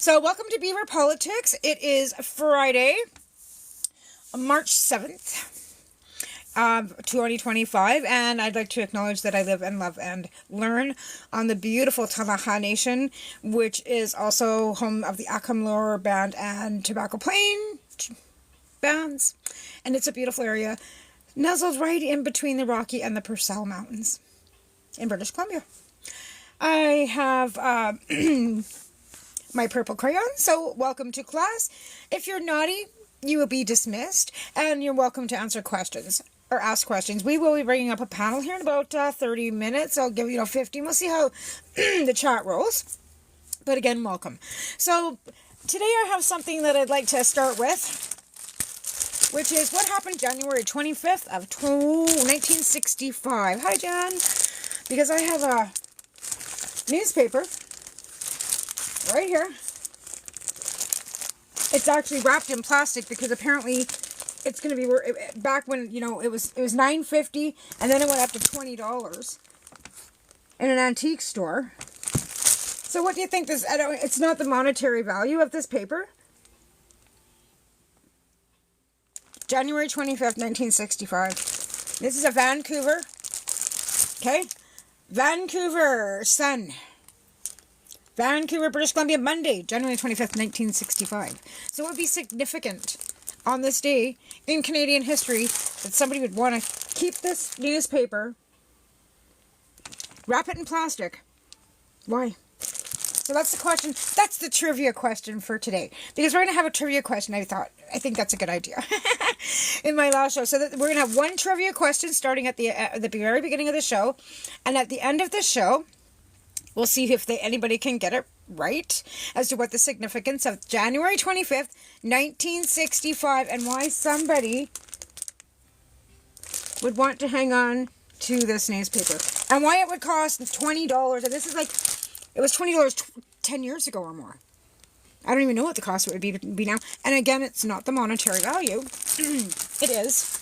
So, welcome to Beaver Politics. It is Friday, March 7th, 2025, and I'd like to acknowledge that I live and love and learn on the beautiful Tamaha Nation, which is also home of the Akamlor Band and Tobacco Plain bands, and it's a beautiful area, nestled right in between the Rocky and the Purcell Mountains in British Columbia. I have my purple crayon, so welcome to class. If you're naughty, you will be dismissed, and you're welcome to answer questions or ask questions. We will be bringing up a panel here in about 30 minutes. I'll give 15. We'll see how the chat rolls. But again, welcome. So today I have something that I'd like to start with, which is what happened January 25th of 1965. Hi, Jen. Because I have a newspaper right here. It's actually wrapped in plastic because apparently it's going to be back when it was $9.50 and then it went up to $20 in an antique store. So what do you think this? It's not the monetary value of this paper. January 25th, 1965. This is a Vancouver. Okay, Vancouver Sun. Vancouver, British Columbia, Monday, January 25th, 1965. So it would be significant on this day in Canadian history that somebody would want to keep this newspaper, wrap it in plastic. Why? So that's the question. That's the trivia question for today. Because we're going to have a trivia question, I think that's a good idea. In my last show. So that we're going to have one trivia question starting at the very beginning of the show. And at the end of the show, we'll see if anybody can get it right as to what the significance of January 25th, 1965, and why somebody would want to hang on to this newspaper. And why it would cost $20. And this is it was $20 10 years ago or more. I don't even know what the cost would be now. And again, it's not the monetary value. It is.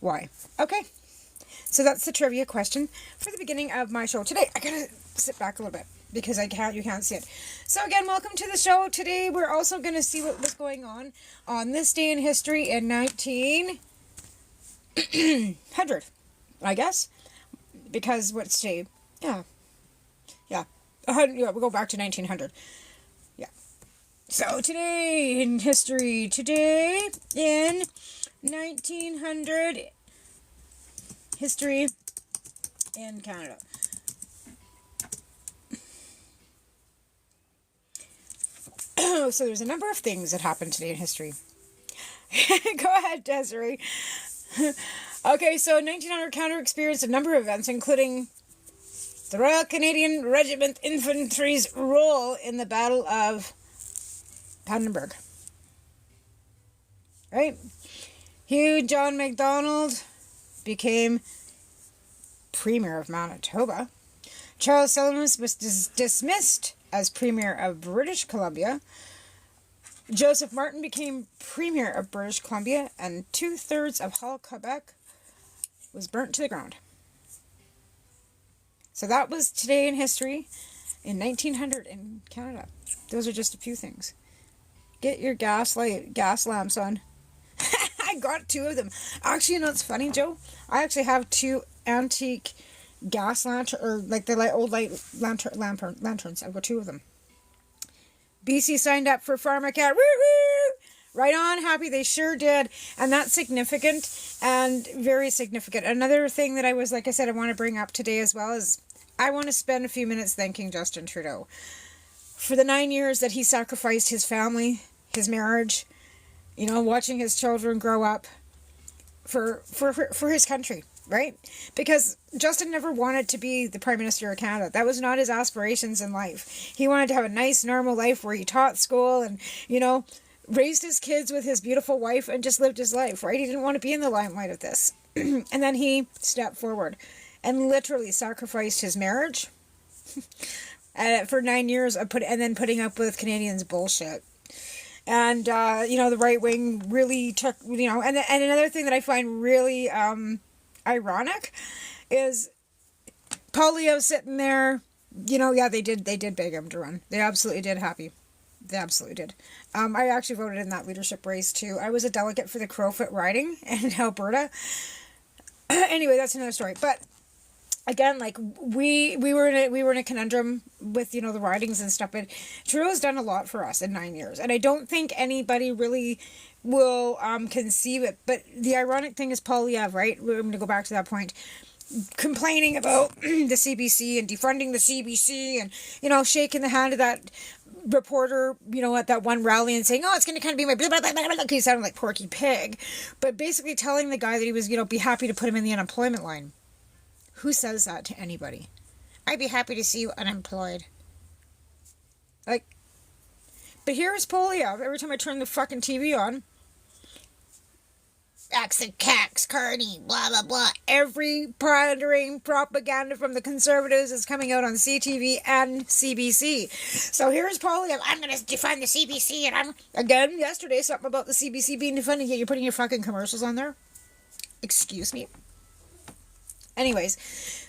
Why? Okay. So that's the trivia question for the beginning of my show today. I gotta sit back a little bit because you can't see it. So again, welcome to the show. Today we're also going to see what was going on this day in history in 1900, I guess. Because what's today? Yeah. We'll go back to 1900. Yeah. So today in history, today in 1900, history in Canada. So there's a number of things that happened today in history. Go ahead, Desiree. Okay, so 1900 Canada experienced a number of events, including the Royal Canadian Regiment Infantry's role in the Battle of Panenberg. Right? Hugh John MacDonald became Premier of Manitoba. Charles Sullivan was dismissed as Premier of British Columbia. Joseph Martin became Premier of British Columbia, and 2/3 of Hull, Quebec was burnt to the ground. So that was today in history in 1900 in Canada. Those are just a few things. Get your gas lamps on. I got 2 of them. Actually, it's funny, Joe? I actually have 2 antique gas lanterns, or the old lanterns. I've got 2 of them. BC signed up for PharmaCat. Woo-hoo! Right on, happy they sure did. And that's significant and very significant. Another thing that I want to bring up today as well is I want to spend a few minutes thanking Justin Trudeau for the 9 years that he sacrificed his family, his marriage, watching his children grow up for his country, right? Because Justin never wanted to be the Prime Minister of Canada. That was not his aspirations in life. He wanted to have a nice, normal life where he taught school and, raised his kids with his beautiful wife and just lived his life, right? He didn't want to be in the limelight of this. And then he stepped forward and literally sacrificed his marriage for 9 years and then putting up with Canadians' bullshit. And, the right wing really took, and another thing that I find really ironic is Paul Leo sitting there, they did beg him to run. They absolutely did, happy. They absolutely did. I actually voted in that leadership race too. I was a delegate for the Crowfoot riding in Alberta. Anyway, that's another story. But again, like we were in a conundrum with the ridings and stuff. But Trudeau's done a lot for us in 9 years, and I don't think anybody really will conceive it. But the ironic thing is Polyev, right? We're going to go back to that point. Complaining about the CBC and defunding the CBC and shaking the hand of that reporter at that one rally and saying, oh, it's going to kind of be my blah, blah, blah, blah, blah. He sounded like Porky Pig, but basically telling the guy that he was be happy to put him in the unemployment line. Who says that to anybody? I'd be happy to see you unemployed. Like, but here's Polyev. Every time I turn the fucking TV on, accent cax, Carney, blah, blah, blah. Every pandering propaganda from the Conservatives is coming out on CTV and CBC. So here's Polyev. I'm going to defund the CBC, and again, yesterday, something about the CBC being defunded, yet you're putting your fucking commercials on there? Excuse me? Anyways,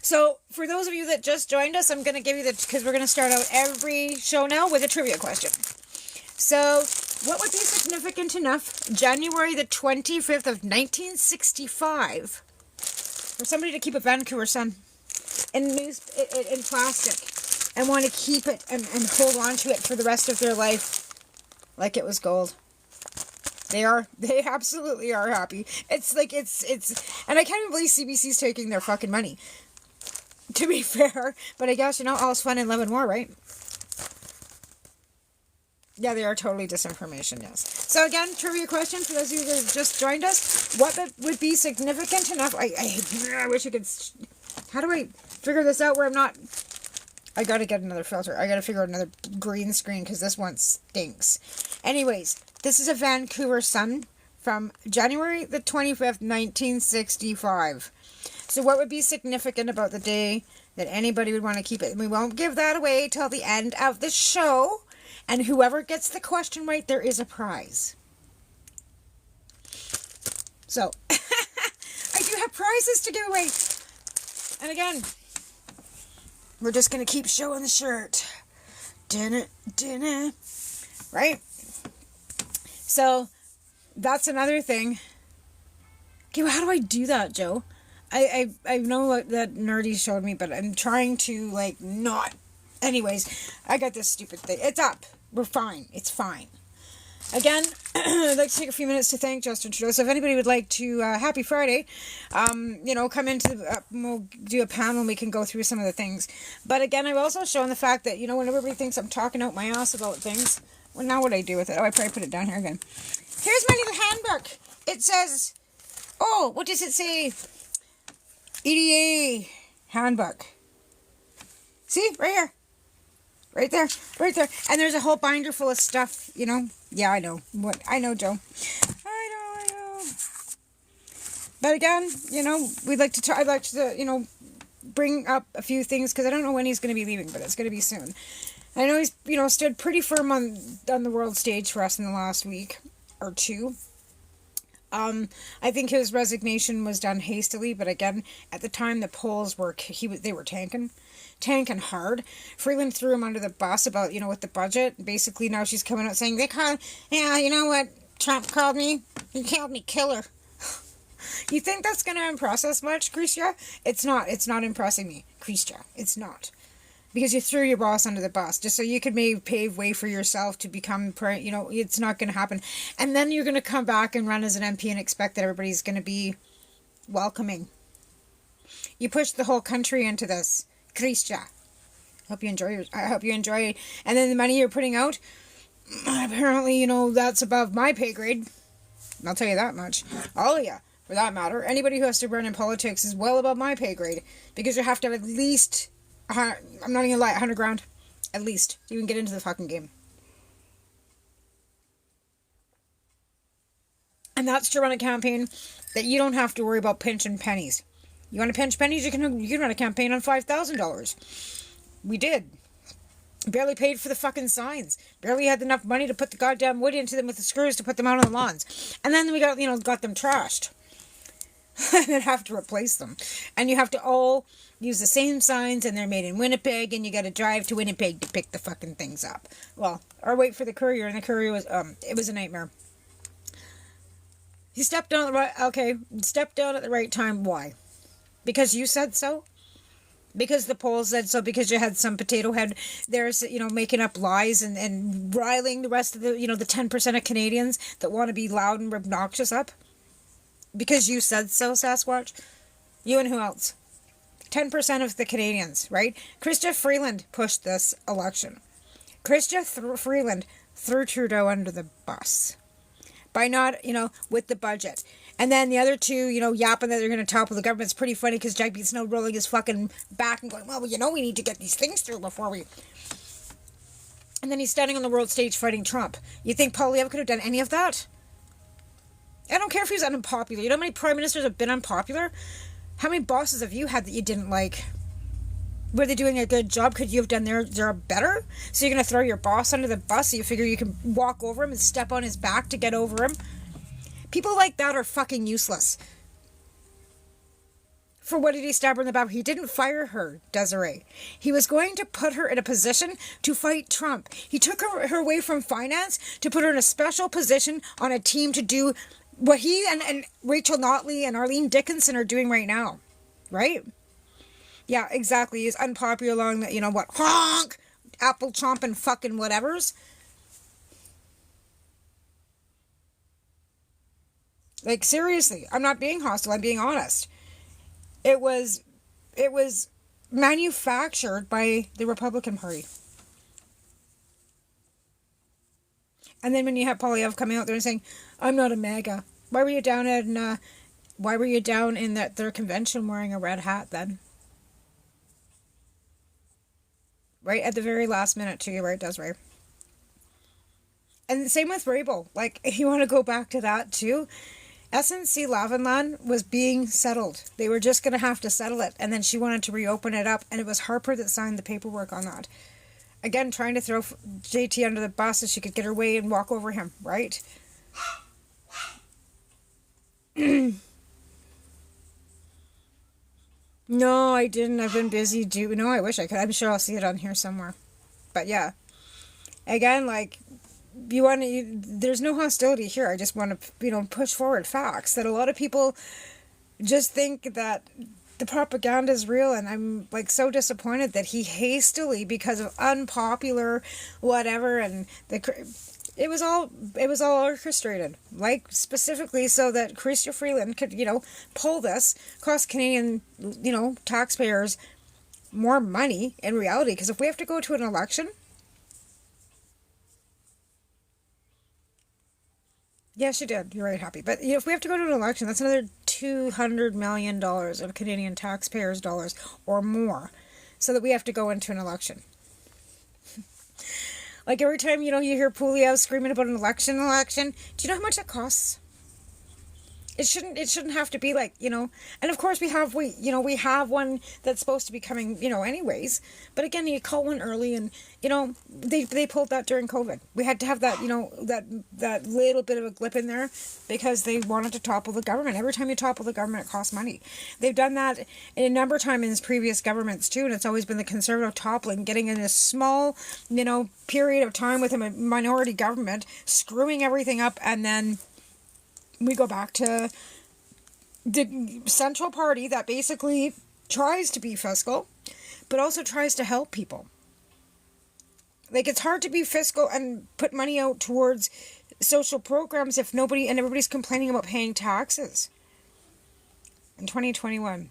so for those of you that just joined us, I'm going to give you because we're going to start out every show now with a trivia question. So, what would be significant enough January the 25th of 1965 for somebody to keep a Vancouver Sun in plastic and want to keep it and hold on to it for the rest of their life like it was gold? They absolutely are happy. It's like, and I can't even believe CBC's taking their fucking money, to be fair, but I guess, all's fun and love and war, right? Yeah, they are totally disinformation, yes. So again, trivia question for those of you that just joined us. What would be significant enough? I wish I could... How do I figure this out where I'm not... I gotta get another filter. I gotta figure out another green screen because this one stinks. Anyways, this is a Vancouver Sun from January the 25th, 1965. So what would be significant about the day that anybody would want to keep it? And we won't give that away till the end of the show. And whoever gets the question right, there is a prize. So, I do have prizes to give away. And again, we're just going to keep showing the shirt. Dinner. Right? So, that's another thing. Okay, well, how do I do that, Joe? I know what that nerdy showed me, but I'm trying to, not... Anyways, I got this stupid thing. It's up. We're fine. It's fine. Again, I'd like to take a few minutes to thank Justin Trudeau. So if anybody would like to, happy Friday, come into we'll do a panel and we can go through some of the things. But again, I've also shown the fact that, when everybody thinks I'm talking out my ass about things, well, now what do I do with it? Oh, I probably put it down here again. Here's my little handbook. It says, what does it say? EDA handbook. See? Right here. Right there. And there's a whole binder full of stuff, Yeah, I know. I know, Joe. I know. But again, I'd like to, bring up a few things, because I don't know when he's going to be leaving, but it's going to be soon. I know he's, stood pretty firm on the world stage for us in the last week or two. I think his resignation was done hastily, but again, at the time the polls were, they were tanking hard. Freeland threw him under the bus about, with the budget. Basically, now she's coming out saying, you know what Trump called me? He called me killer. You think that's going to impress us much, Christia? It's not impressing me, Christia. It's not. Because you threw your boss under the bus, just so you could maybe pave way for yourself to become, it's not going to happen. And then you're going to come back and run as an MP and expect that everybody's going to be welcoming. You pushed the whole country into this. Christia. I hope you enjoy. And then the money you're putting out, apparently, that's above my pay grade. I'll tell you that much. All of you, for that matter. Anybody who has to burn in politics is well above my pay grade. Because you have to have at least, I'm not even gonna lie, 100 grand. At least. To even get into the fucking game. And that's to run a campaign that you don't have to worry about pinching pennies. You want to pinch pennies? You can run a campaign on $5,000. We did. Barely paid for the fucking signs. Barely had enough money to put the goddamn wood into them with the screws to put them out on the lawns. And then we got them trashed. and then have to replace them. And you have to all use the same signs, and they're made in Winnipeg, and you got to drive to Winnipeg to pick the fucking things up. Well, or wait for the courier, and the courier was, it was a nightmare. He stepped down at the right, okay, stepped down at the right time. Why? Because you said so? Because the polls said so? Because you had some potato head there, making up lies and riling the rest of the, the 10% of Canadians that want to be loud and obnoxious up? Because you said so, Sasquatch? You and who else? 10% of the Canadians, right? Chrystia Freeland pushed this election. Chrystia Freeland threw Trudeau under the bus by not, with the budget. And then the other two, yapping that they're going to topple the government. It's pretty funny because Jack B. Snow rolling his fucking back and going, well, we need to get these things through before we... And then he's standing on the world stage fighting Trump. You think Poilievre could have done any of that? I don't care if he was unpopular. You know how many prime ministers have been unpopular? How many bosses have you had that you didn't like? Were they doing a good job? Could you have done their job better? So you're going to throw your boss under the bus so you figure you can walk over him and step on his back to get over him? People like that are fucking useless. For what did he stab her in the back? He didn't fire her, Desiree. He was going to put her in a position to fight Trump. He took her away from finance to put her in a special position on a team to do what he and Rachel Notley and Arlene Dickinson are doing right now. Right? Yeah, exactly. He's unpopular along the, honk, apple chomping fucking whatevers. Like, seriously, I'm not being hostile, I'm being honest. It was manufactured by the Republican Party. And then when you have Poilievre coming out there and saying, I'm not a MAGA. Why were you down in their convention wearing a red hat then? Right at the very last minute too, right, Desiree? And the same with Rabel. Like, if you want to go back to that too, SNC Lavalin was being settled. They were just going to have to settle it. And then she wanted to reopen it up. And it was Harper that signed the paperwork on that. Again, trying to throw JT under the bus so she could get her way and walk over him, right? No, I didn't. I've been busy. No, I wish I could. I'm sure I'll see it on here somewhere. But yeah. Again, like... there's no hostility here. I just want to, push forward facts that a lot of people just think that the propaganda is real, and I'm like so disappointed that he hastily, because of unpopular whatever, and it was all orchestrated, like specifically so that Chrystia Freeland could, pull this, cost Canadian, taxpayers more money in reality, because if we have to go to an election. Yes, you did. You're right, happy. But if we have to go to an election, that's another $200 million of Canadian taxpayers' dollars or more, so that we have to go into an election. Like every time, you hear Poilievre screaming about an election, do you know how much it costs? It shouldn't have to be like, and of course we have one that's supposed to be coming, anyways. But again, you call one early, and, they pulled that during COVID. We had to have that, that little bit of a blip in there because they wanted to topple the government. Every time you topple the government, it costs money. They've done that a number of times in previous governments too, and it's always been the Conservative toppling, getting in a small, period of time with a minority government, screwing everything up, and then we go back to the central party that basically tries to be fiscal, but also tries to help people. Like, it's hard to be fiscal and put money out towards social programs if everybody's complaining about paying taxes. In 2021.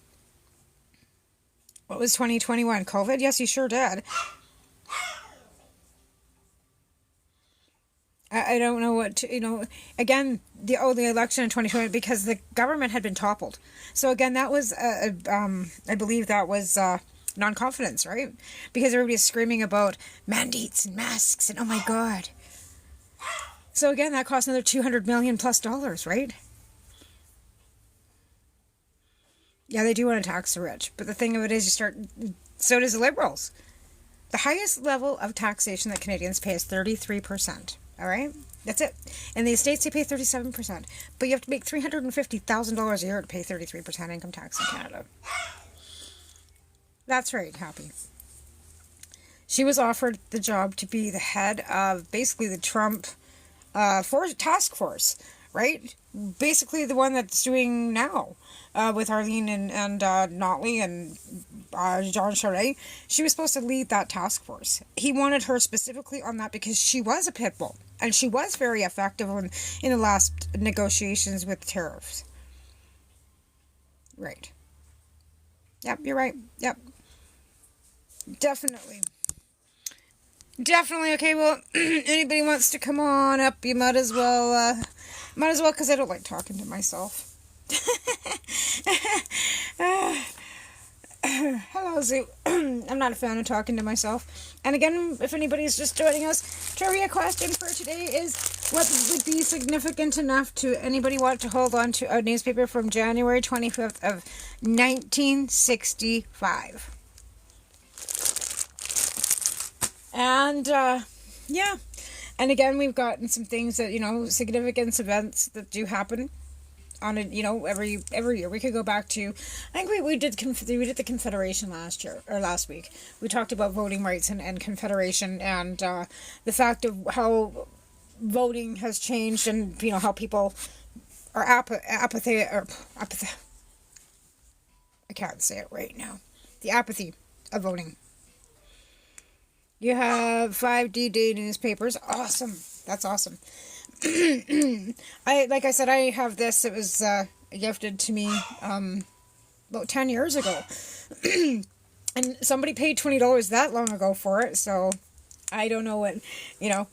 What was 2021? COVID? Yes, you sure did. I don't know what to, again, the election in 2020, because the government had been toppled. So again, that was, I believe that was non-confidence, right? Because everybody's screaming about mandates and masks and oh my God. So again, that cost another $200 million plus, right? Yeah, they do want to tax the rich. But the thing of it is so does the Liberals. The highest level of taxation that Canadians pay is 33%. All right? That's it. In the States, they pay 37%. But you have to make $350,000 a year to pay 33% income tax in Canada. That's right, Happy. She was offered the job to be the head of basically the Trump task force, right? Basically the one that's doing now with Arlene and Notley and John Charest. She was supposed to lead that task force. He wanted her specifically on that because she was a pit bull. And she was very effective in the last negotiations with tariffs. Right. Yep, you're right. Yep. Definitely. Definitely. Okay, well, anybody wants to come on up, you might as well, because I don't like talking to myself. Hello, Zoo. I'm not a fan of talking to myself. And again, if anybody's just joining us, trivia question for today is, what would be significant enough to anybody want to hold on to a newspaper from January 25th of 1965? And, yeah. And again, we've gotten some things that, significant events that do happen on it, every year. We could go back to, I think we did the Confederation last week. We talked about voting rights and Confederation and the fact of how voting has changed and, how people are apathy. I can't say it right now. The apathy of voting. You have 5 D-Day newspapers. Awesome. That's awesome. Like I said, I have this. It was gifted to me about 10 years ago. And somebody paid $20 that long ago for it, so I don't know what,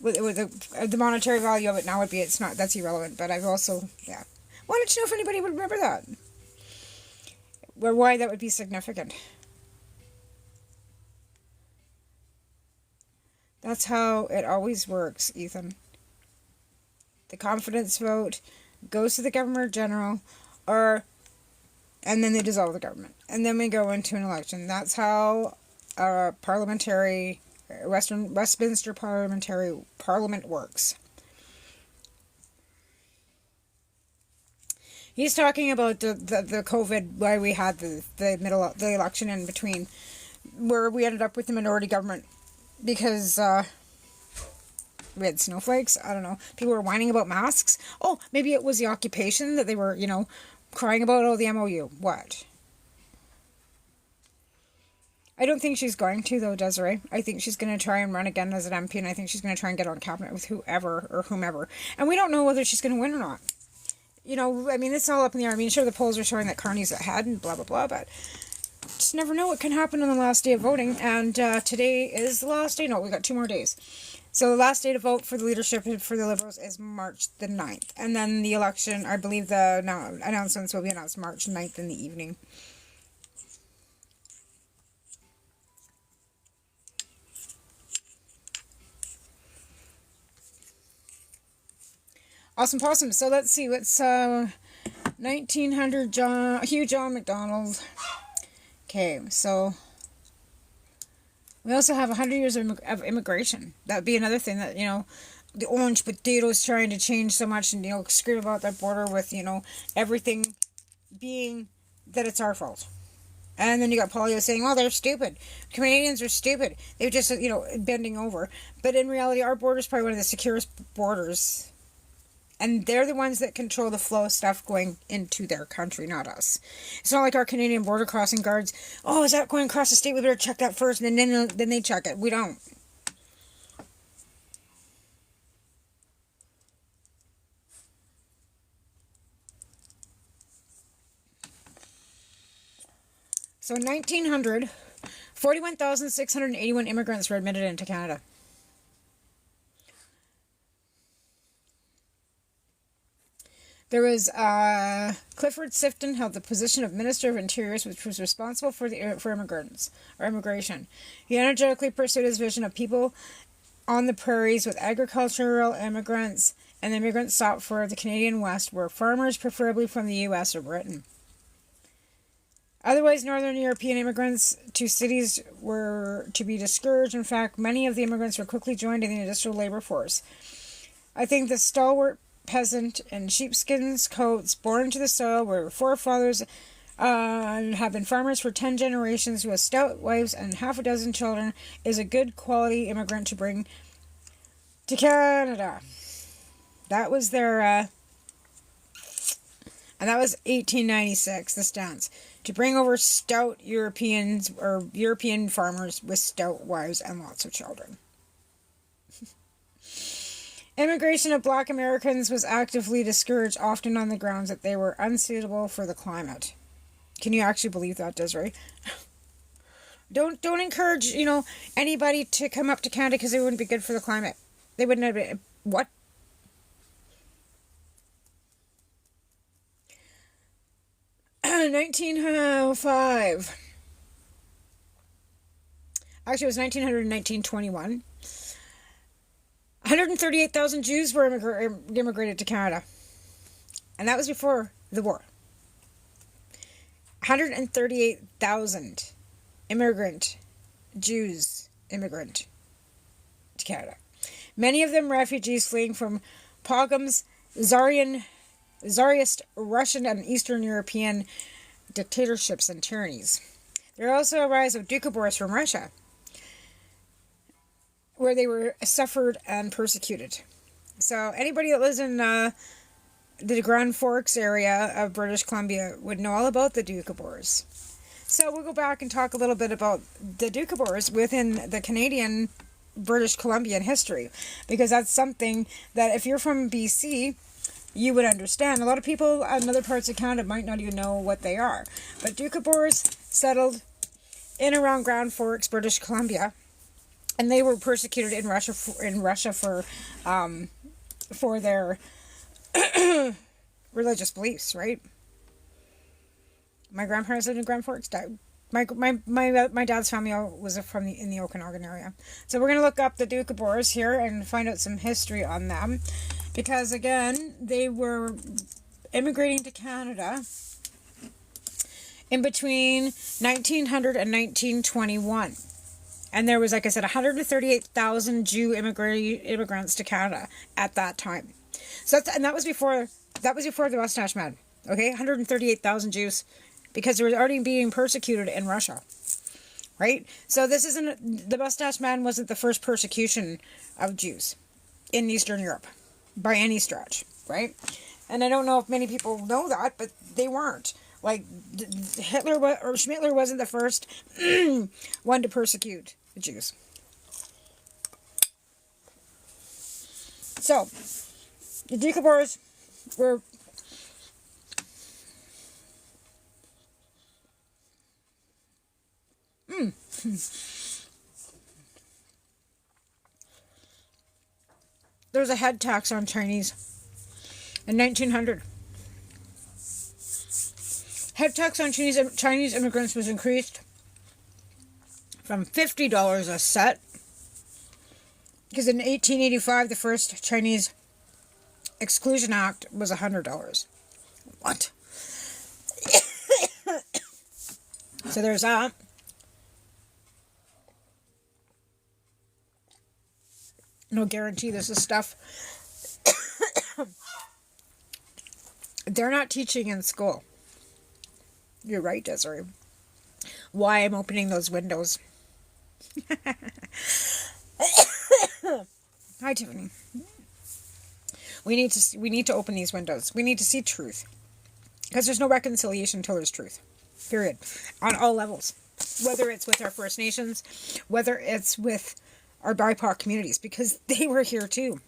with the monetary value of it now would be. It's not, that's irrelevant, but I've also, yeah. Wanted to know if anybody would remember that. Or why that would be significant. That's how it always works, Ethan. The confidence vote goes to the Governor General, and then they dissolve the government. And then we go into an election. That's how Westminster Parliament works. He's talking about the COVID, why we had the election in between, where we ended up with the minority government. Because we had snowflakes. I don't know. People were whining about masks. Oh, maybe it was the occupation that they were, crying about. Oh, the MOU. What? I don't think she's going to, though, Desiree. I think she's going to try and run again as an MP, and I think she's going to try and get on cabinet with whoever or whomever. And we don't know whether she's going to win or not. It's all up in the air. Sure, the polls are showing that Carney's ahead and blah, blah, blah, but just never know what can happen on the last day of voting. And today is the last day. No, we got 2 more days. So the last day to vote for the leadership for the Liberals is March the 9th. And then the election, I believe the announcements will be announced March 9th in the evening. Awesome possum. So let's see. What's 1900 Hugh John MacDonald. Okay, so we also have 100 years of immigration. That would be another thing that, the orange potatoes trying to change so much and, scream about that border with, everything being that it's our fault. And then you got Polio saying, oh, they're stupid. Canadians are stupid. They're just, bending over. But in reality, our border is probably one of the securest borders. And they're the ones that control the flow of stuff going into their country, not us. It's not like our Canadian border crossing guards, oh, is that going across the state? We better check that first, and then they check it. We don't. So in 1900, 41,681 immigrants were admitted into Canada. There was Clifford Sifton held the position of Minister of Interiors, which was responsible for immigration. He energetically pursued his vision of people on the prairies with agricultural immigrants, and the immigrants sought for the Canadian West were farmers, preferably from the U.S. or Britain. Otherwise, Northern European immigrants to cities were to be discouraged. In fact, many of the immigrants were quickly joined in the industrial labor force. I think the stalwart peasant in sheepskins coats, born into the soil, were forefathers have been farmers for 10 generations, who have stout wives and half a dozen children, is a good quality immigrant to bring to Canada. That was their, and that was 1896, the stance. To bring over stout Europeans, or European farmers with stout wives and lots of children. Immigration of black Americans was actively discouraged, often on the grounds that they were unsuitable for the climate. Can you actually believe that, Desiree? Don't encourage, anybody to come up to Canada because they wouldn't be good for the climate. They wouldn't have been, what? In 1905. Actually, it was 1900 and 1921. 138,000 Jews were immigrated to Canada. And that was before the war. 138,000 Jews immigrant to Canada. Many of them refugees fleeing from pogroms, Tsarist Russian and Eastern European dictatorships and tyrannies. There also a rise of doukhobors from Russia, where they were suffered and persecuted. So anybody that lives in the Grand Forks area of British Columbia would know all about the doukhobors. So we'll go back and talk a little bit about the doukhobors within the Canadian British Columbian history, because that's something that if you're from BC, you would understand. A lot of people in other parts of Canada might not even know what they are. But doukhobors settled in around Grand Forks, British Columbia, and they were persecuted in Russia for their religious beliefs, right? My grandparents lived in Grand Forks. My dad's family was in the Okanagan area. So we're going to look up the doukhobors here and find out some history on them. Because, again, they were immigrating to Canada in between 1900 and 1921. And there was, like I said, 138,000 Jew immigrants to Canada at that time. So that was before the Mustache Man. Okay, 138,000 Jews, because they were already being persecuted in Russia. Right? So the Mustache Man wasn't the first persecution of Jews in Eastern Europe by any stretch, right? And I don't know if many people know that, but they weren't. Like, Hitler or Schmittler wasn't the first one to persecute the Jews. So, the doukhobors were there was a head tax on Chinese in 1900. Head tax on Chinese immigrants was increased from $50 a set, because in 1885 the first Chinese Exclusion Act was $100. What? So there's that. No guarantee this is stuff they're not teaching in school. You're right, Desiree. Why I'm opening those windows. Hi, Tiffany. We need to open these windows. We need to see truth, because there's no reconciliation until there's truth. Period. On all levels, whether it's with our First Nations, whether it's with our BIPOC communities, because they were here too.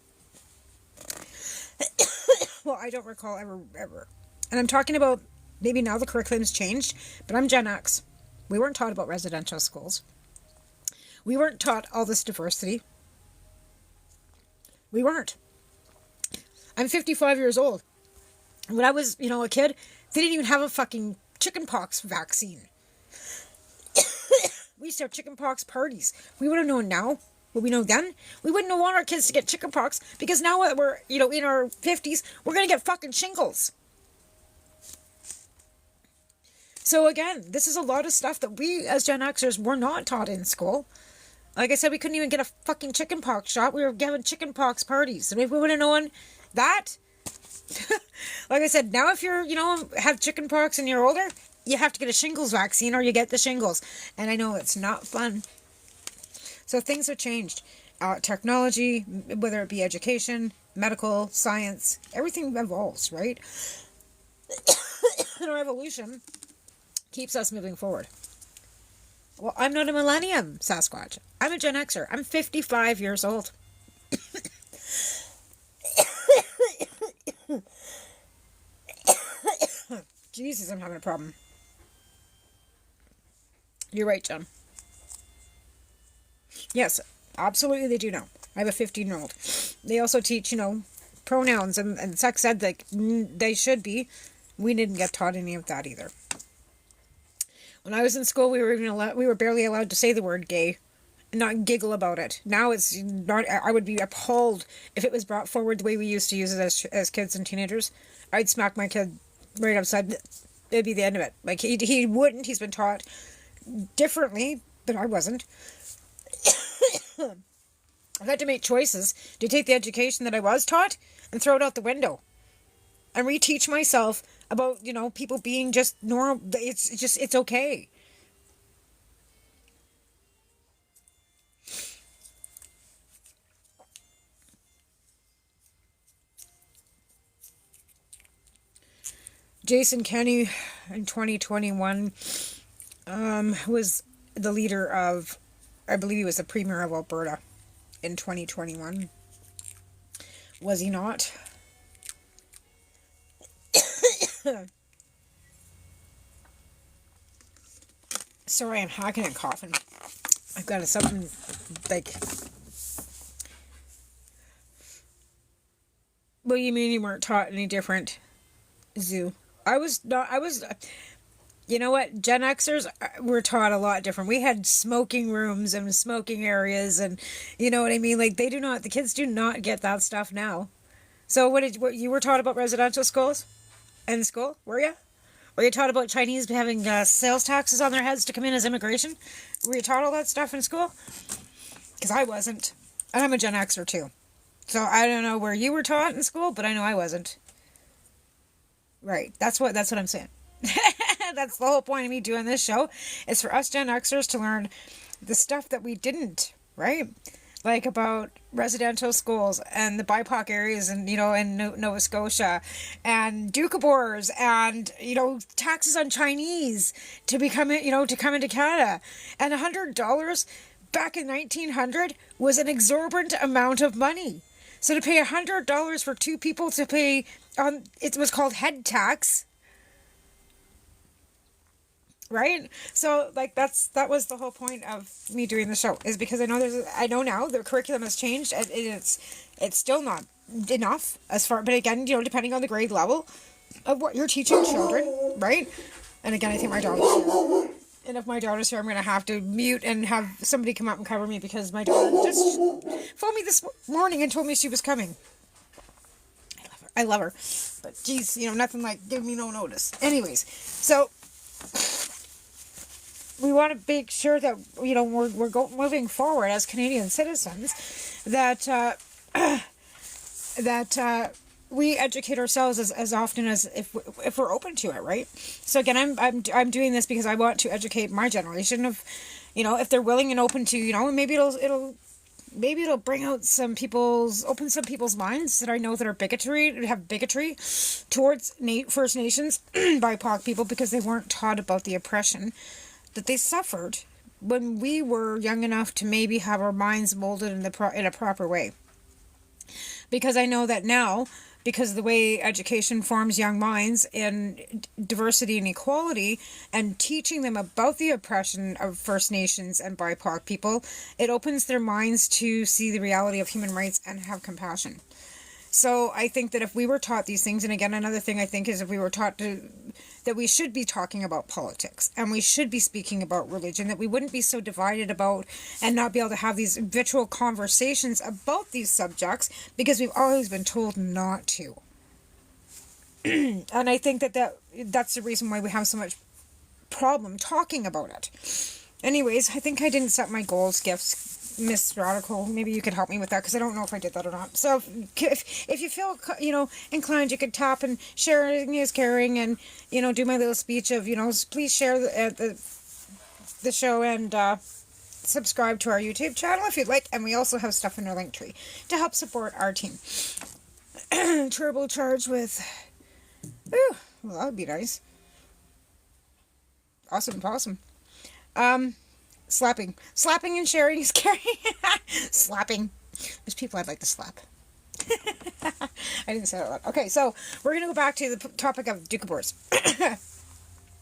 Well, I don't recall ever. And I'm talking about, maybe now the curriculum's changed, but I'm Gen X. We weren't taught about residential schools. We weren't taught all this diversity. We weren't. I'm 55 years old. When I was, a kid, they didn't even have a fucking chickenpox vaccine. We used to have chickenpox parties. We would have known now. What we know then, we wouldn't want our kids to get chickenpox, because now that we're, in our 50s, we're going to get fucking shingles. So again, this is a lot of stuff that we as Gen Xers were not taught in school. Like I said, we couldn't even get a fucking chicken pox shot. We were having chicken pox parties. And if we would have known that, like I said, now if you're, have chicken pox and you're older, you have to get a shingles vaccine or you get the shingles. And I know it's not fun. So things have changed. Technology, whether it be education, medical, science, everything evolves, right? And our evolution keeps us moving forward. Well, I'm not a millennium Sasquatch. I'm a Gen Xer. I'm 55 years old. Jesus, I'm having a problem. You're right, John. Yes, absolutely they do know. I have a 15-year-old. They also teach, pronouns and sex ed like they should be. We didn't get taught any of that either. When I was in school, we were barely allowed to say the word gay and not giggle about it. Now it's not. I would be appalled if it was brought forward the way we used to use it as kids and teenagers. I'd smack my kid right upside. It'd be the end of it. Like he wouldn't. He's been taught differently, but I wasn't. I've had to make choices to take the education that I was taught and throw it out the window and reteach myself about, people being just normal. It's okay. Jason Kenney in 2021 was the leader of, I believe he was the premier of Alberta in 2021. Was he not? Sorry, I'm hacking and coughing. I've got something like... What do you mean you weren't taught any different, Zoo? I was... You know what? Gen Xers were taught a lot different. We had smoking rooms and smoking areas and, you know what I mean? Like, the kids do not get that stuff now. So what you were taught about residential schools? In school? Were you? Were you taught about Chinese having sales taxes on their heads to come in as immigration? Were you taught all that stuff in school? Because I wasn't. And I'm a Gen Xer too. So I don't know where you were taught in school, but I know I wasn't. Right. That's what I'm saying. That's the whole point of me doing this show, is for us Gen Xers to learn the stuff that we didn't, right? Like about residential schools and the BIPOC areas and, in Nova Scotia and Doukhobors and, taxes on Chinese to become, to come into Canada. And $100 back in 1900 was an exorbitant amount of money. So to pay $100 for two people to pay, it was called head tax. Right? So, that was the whole point of me doing the show, is because I know now the curriculum has changed, and it's still not enough but again, depending on the grade level of what you're teaching children, right? And again, I think my daughter's here. And if my daughter's here, I'm going to have to mute and have somebody come up and cover me, because my daughter just phoned me this morning and told me she was coming. I love her. But, geez, nothing like give me no notice. Anyways, so... we want to make sure that, we're moving forward as Canadian citizens, that we educate ourselves as often as if we're open to it, right? So again, I'm doing this because I want to educate my generation of, if they're willing and open to, maybe it'll bring out open some people's minds that I know that have bigotry towards First Nations, BIPOC people, because they weren't taught about the oppression that they suffered when we were young enough to maybe have our minds molded in a proper way. Because I know that now, because of the way education forms young minds in diversity and equality, and teaching them about the oppression of First Nations and BIPOC people, it opens their minds to see the reality of human rights and have compassion. So I think that if we were taught these things, and again, another thing I think is if we were taught that we should be talking about politics and we should be speaking about religion, that we wouldn't be so divided about and not be able to have these vitriol conversations about these subjects, because we've always been told not to. And I think that's the reason why we have so much problem talking about it. Anyways, I think I didn't set my goals, gifts, Miss Radical, maybe you could help me with that because I don't know if I did that or not. So if you feel inclined, you could tap, and sharing is caring, and do my little speech of please share the show, and subscribe to our YouTube channel if you'd like. And we also have stuff in our link tree to help support our team. Turbo charge with. Ooh, well, that would be nice. Awesome. Slapping and sharing is caring. Slapping. There's people I'd like to slap. I didn't say that loud. Okay, so we're gonna go back to the topic of Doukhobors,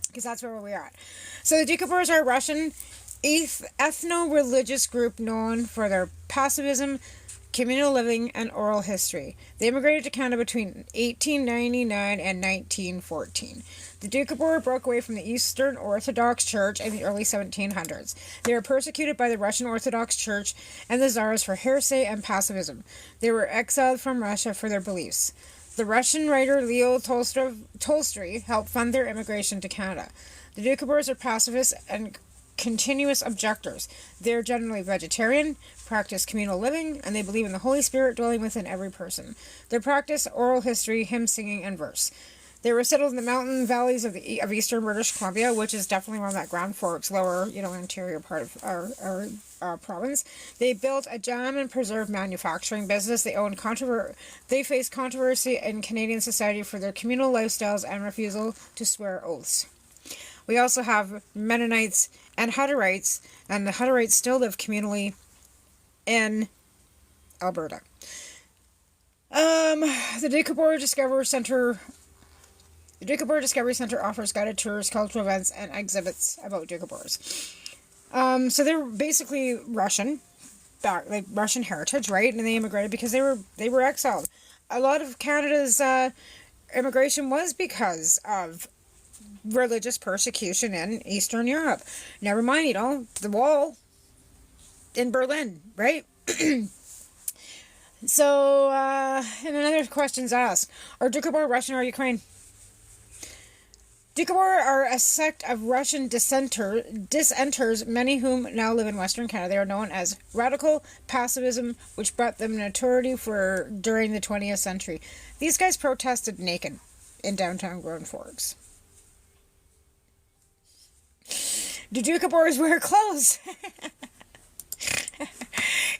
because that's where we're at. So the Doukhobors are a Russian ethno-religious group known for their pacifism, communal living, and oral history. They immigrated to Canada between 1899 and 1914. The Doukhobor broke away from the Eastern Orthodox Church in the early 1700s. They were persecuted by the Russian Orthodox Church and the Tsars for heresy and pacifism. They were exiled from Russia for their beliefs. The Russian writer Leo Tolstoy helped fund their immigration to Canada. The Doukhobors are pacifists and continuous objectors. They are generally vegetarian, practice communal living, and they believe in the Holy Spirit dwelling within every person. They practice oral history, hymn singing, and verse. They were settled in the mountain valleys of eastern British Columbia, which is definitely around that Grand Forks, lower, interior part of our province. They built a jam and preserve manufacturing business. They faced controversy in Canadian society for their communal lifestyles and refusal to swear oaths. We also have Mennonites and Hutterites, and the Hutterites still live communally in Alberta. The Doukhobor Discovery Center offers guided tours, cultural events, and exhibits about Doukhobors. So they're basically Russian, like Russian heritage, right? And they immigrated because they were exiled. A lot of Canada's immigration was because of religious persecution in Eastern Europe. Never mind, the wall in Berlin, right? So, and another question's asked: are Doukhobor Russian or Ukraine? Doukhobor are a sect of Russian dissenters, many whom now live in Western Canada. They are known as radical pacifism, which brought them notoriety during the 20th century. These guys protested naked in downtown Grand Forks. Do Doukhobors wear clothes?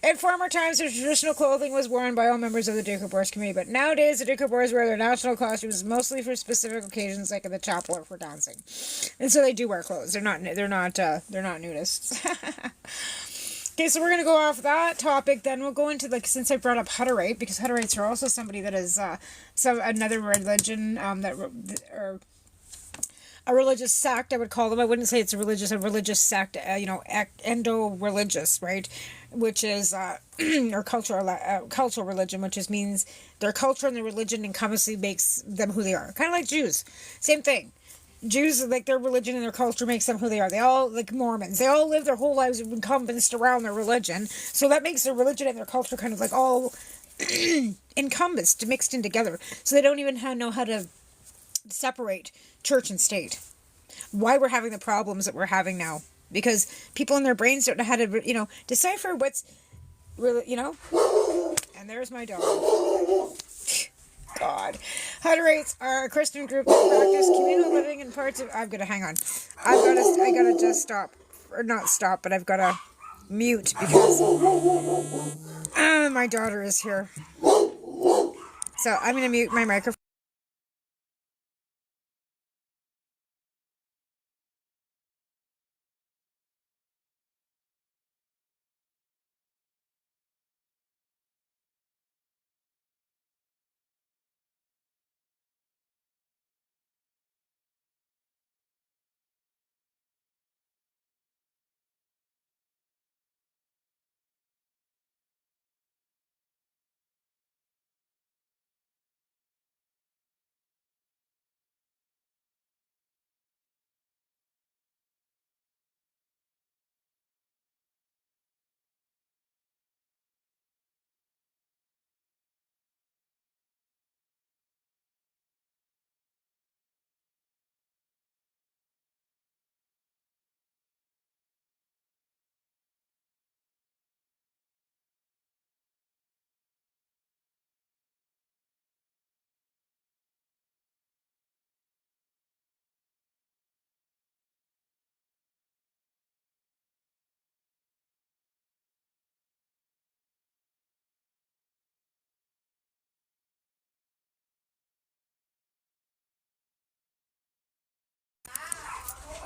In former times, their traditional clothing was worn by all members of the Doukhobors community, but nowadays the Doukhobors wear their national costumes mostly for specific occasions, like in the chapel or for dancing. And so they do wear clothes. They're not nudists. Okay, so we're gonna go off that topic. Then we'll go into since I brought up Hutterite, because Hutterites are also somebody that is another religion or a religious sect, I would call them. I wouldn't say it's a religious sect, endo-religious, right? Which is, or cultural religion, which means their culture and their religion encompassingly makes them who they are. Kind of like Jews. Same thing. Jews, their religion and their culture makes them who they are. They all, like Mormons, they all live their whole lives encompassed around their religion. So that makes their religion and their culture kind of all encompassed, mixed in together. So they don't even know how to separate church and state. Why we're having the problems that we're having now, because people in their brains don't know how to decipher what's really and there's my dog. God. Hutterites are a Christian group that practice communal living in parts of I gotta just stop, or not stop, but I've gotta mute because my daughter is here, so I'm gonna mute my microphone.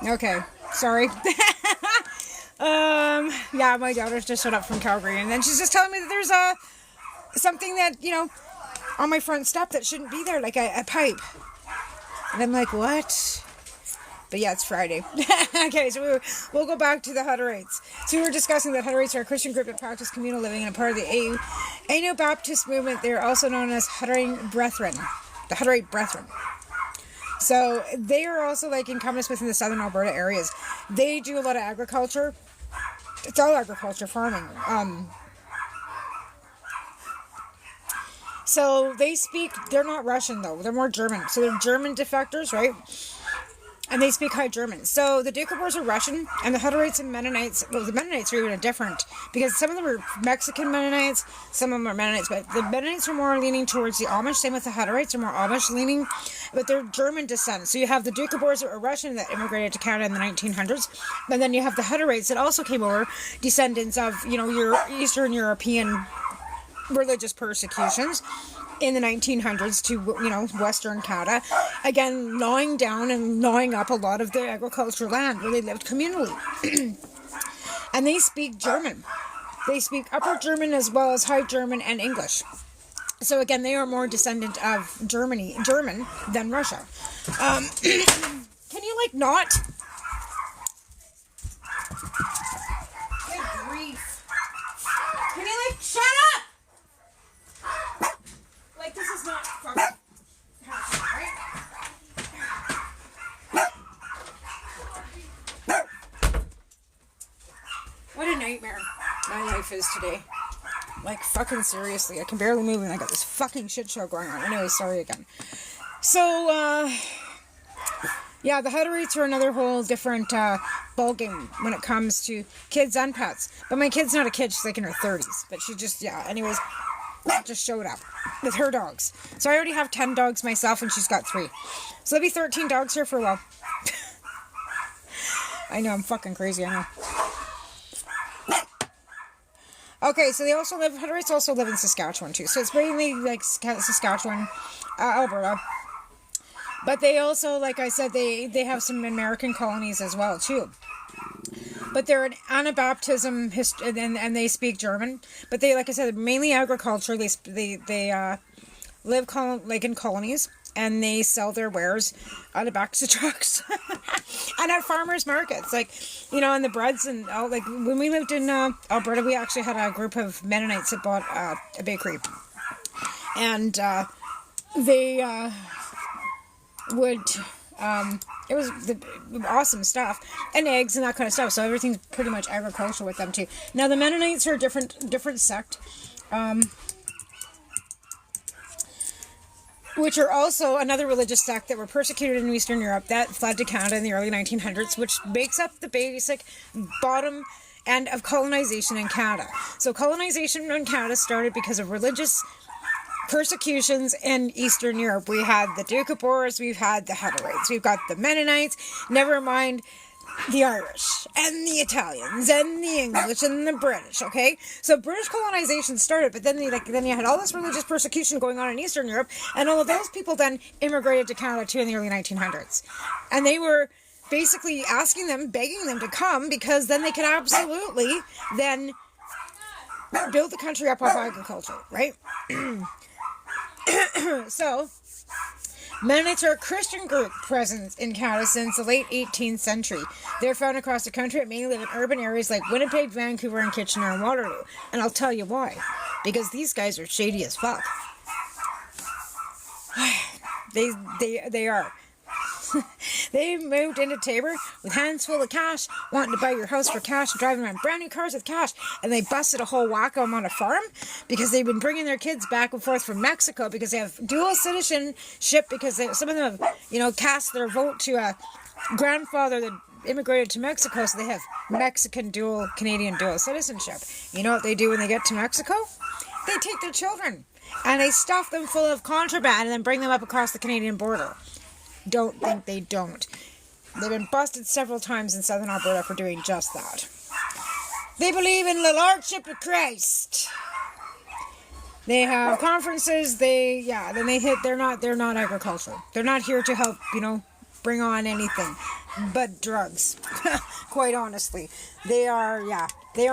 Okay, sorry. Yeah, my daughter's just showed up from Calgary, and then she's just telling me that there's something that, on my front step that shouldn't be there, like a pipe. And I'm like, what? But yeah, it's Friday. Okay, so we'll go back to the Hutterites. So we were discussing that Hutterites are a Christian group that practice communal living and a part of the Anabaptist movement. They're also known as Hutterite Brethren. The Hutterite Brethren. So they are also like incumbents within the southern Alberta areas. They do a lot of agriculture. It's all agriculture, farming. So they're not Russian though, they're more German. So they're German defectors, right? And they speak High German. So the Doukhobors are Russian, and the Hutterites and Mennonites, well, the Mennonites are even different, because some of them are Mexican Mennonites, some of them are Mennonites, but the Mennonites are more leaning towards the Amish, same with the Hutterites are more Amish leaning, but they're German descent. So you have the Doukhobors that are Russian that immigrated to Canada in the 1900s, and then you have the Hutterites that also came over, descendants of, your Eastern European religious persecutions in the 1900s to, Western Canada, again, gnawing down and gnawing up a lot of the agricultural land where they lived communally. And they speak German. They speak Upper German as well as High German and English. So again, they are more descendant of German than Russia. Can you, not? Good grief. Can you, shut up! This is not fucking happening, right? What a nightmare my life is today. Fucking seriously. I can barely move and I got this fucking shit show going on. Anyway, sorry again. So, yeah, the Hutterites are another whole different ballgame when it comes to kids and pets. But my kid's not a kid. She's in her 30s. But she just, anyways, just showed up with her dogs. So I already have 10 dogs myself, and she's got 3. So there'll be 13 dogs here for a while. I know, I'm fucking crazy, I know. Okay, so Hutterites also live in Saskatchewan too. So it's mainly Saskatchewan, Alberta. But they also, like I said, they have some American colonies as well too. But they're an Anabaptism and they speak German. But they, like I said, mainly agriculture. They live in colonies, and they sell their wares on the backs of trucks and at farmers markets, and the breads and all. When we lived in Alberta, we actually had a group of Mennonites that bought a bakery, and they would. It was awesome stuff, and eggs and that kind of stuff. So everything's pretty much agriculture with them too. Now the Mennonites are a different sect, which are also another religious sect that were persecuted in Eastern Europe that fled to Canada in the early 1900s, which makes up the basic bottom end of colonization in Canada. So colonization in Canada started because of religious persecutions in Eastern Europe. We had the Doukhobors, we've had the Hutterites, we've got the Mennonites, never mind the Irish, and the Italians, and the English, and the British, okay? So British colonization started, but then you had all this religious persecution going on in Eastern Europe, and all of those people then immigrated to Canada too in the early 1900s. And they were basically begging them to come, because then they could absolutely then build the country up off agriculture, right? So, Mennonites are a Christian group present in Canada since the late 18th century. They're found across the country and mainly live in urban areas like Winnipeg, Vancouver, and Kitchener and Waterloo. And I'll tell you why. Because these guys are shady as fuck. They are. They moved into Taber with hands full of cash, wanting to buy your house for cash, driving around brand new cars with cash, and they busted a whole whack of them on a farm because they've been bringing their kids back and forth from Mexico because they have dual citizenship, because some of them have, cast their vote to a grandfather that immigrated to Mexico, so they have Canadian dual citizenship. You know what they do when they get to Mexico? They take their children and they stuff them full of contraband and then bring them up across the Canadian border. Don't think they don't. They've been busted several times in southern Alberta for doing just that. They believe in the Lordship of Christ. They have conferences. They're not agricultural. They're not here to help, bring on anything. but drugs. Quite honestly, they are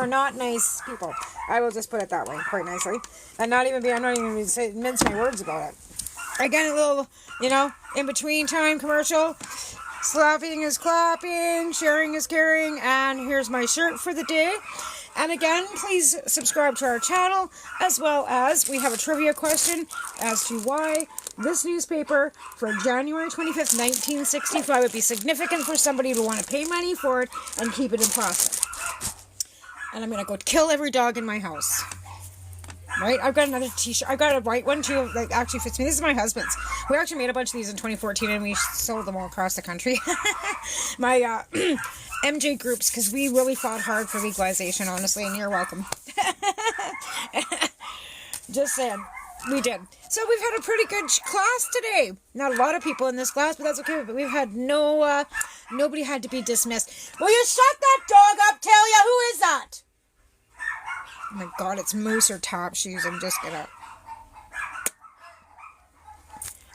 not nice people. I will just put it that way, quite nicely, and I'm not even going to mince my words about it. Again, a little, in between time commercial. Slapping is clapping, sharing is caring, and here's my shirt for the day. And again, please subscribe to our channel, as well as we have a trivia question as to why this newspaper for January 25th, 1965 would be significant for somebody to want to pay money for it and keep it in plastic. And I'm going to go kill every dog in my house. Right? I've got another t-shirt. I've got a white one too that actually fits me. This is my husband's. We actually made a bunch of these in 2014 and we sold them all across the country. My MJ groups, because we really fought hard for legalization, honestly, and you're welcome. Just saying. We did. So we've had a pretty good class today. Not a lot of people in this class, but that's okay. But we've had nobody had to be dismissed. Will you shut that dog up, Talia? Who is that? Oh my god, it's Moose or Top Shoes. I'm just gonna...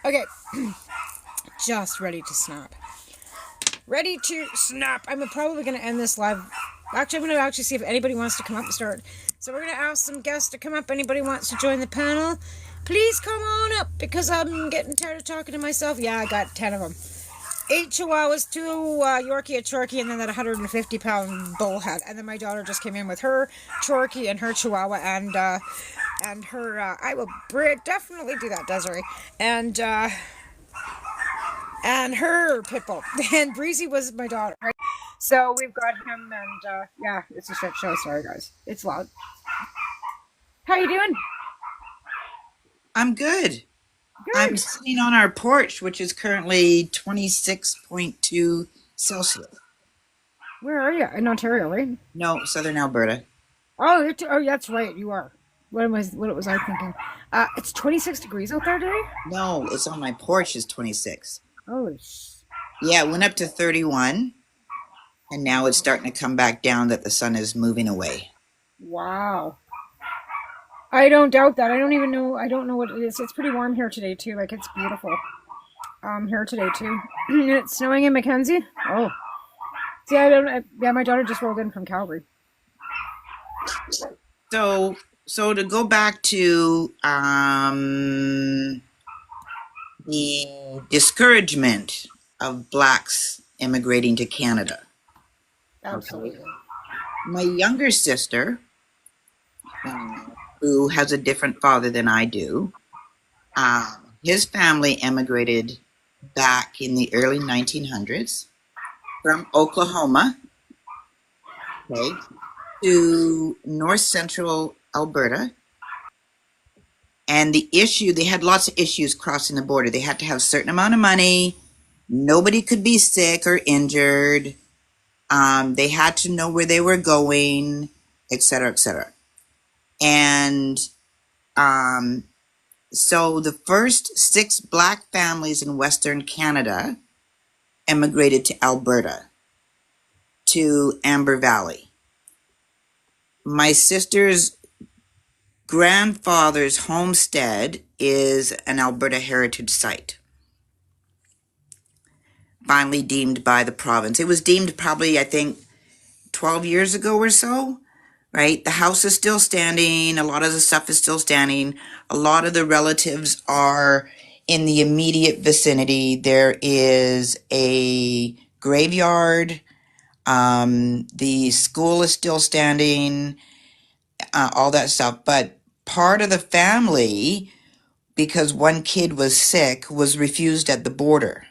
Okay. Just ready to snap. Ready to snap. I'm probably going to end this live. Actually, I'm going to actually see if anybody wants to come up and start. So we're going to ask some guests to come up. Anybody wants to join the panel, please come on up, because I'm getting tired of talking to myself. Yeah, I got 10 of them. 8 Chihuahuas, 2 Yorkie, a Chorkie, and then that 150-pound bullhead. And then my daughter just came in with her Chorkie and her Chihuahua and her, I will definitely do that, Desiree. And her pit bull. And Breezy was my daughter, right? So we've got him, and yeah, it's a shit show. Sorry, guys. It's loud. How you doing? I'm good. I'm Good. sitting on our porch, which is currently 26.2 Celsius. Where are you? In Ontario, right? No, southern Alberta. Oh, yeah, that's right. You are. What was I thinking? It's 26 degrees out there today? No, it's on my porch is 26. Holy Yeah, it went up to 31, and now it's starting to come back down that the sun is moving away. wow. I don't doubt that. I don't know what it is. It's pretty warm here today, too. Like, it's beautiful. Here today, too. And it's snowing in Mackenzie. Oh. See, yeah, my daughter just rolled in from Calgary. So to go back to the discouragement of blacks immigrating to Canada. Okay. Absolutely. My younger sister, who has a different father than I do, his family emigrated back in the early 1900s from Oklahoma, okay, to north central Alberta. And they had lots of issues crossing the border. They had to have a certain amount of money. Nobody could be sick or injured. They had to know where they were going, et cetera, et cetera. And so the first 6 black families in Western Canada emigrated to Alberta, to Amber Valley. My sister's grandfather's homestead is an Alberta Heritage Site, finally deemed by the province. It was deemed probably, I think, 12 years ago or so, right? The house is still standing. A lot of the stuff is still standing. A lot of the relatives are in the immediate vicinity. There is a graveyard. The school is still standing, all that stuff. But part of the family, because one kid was sick, was refused at the border.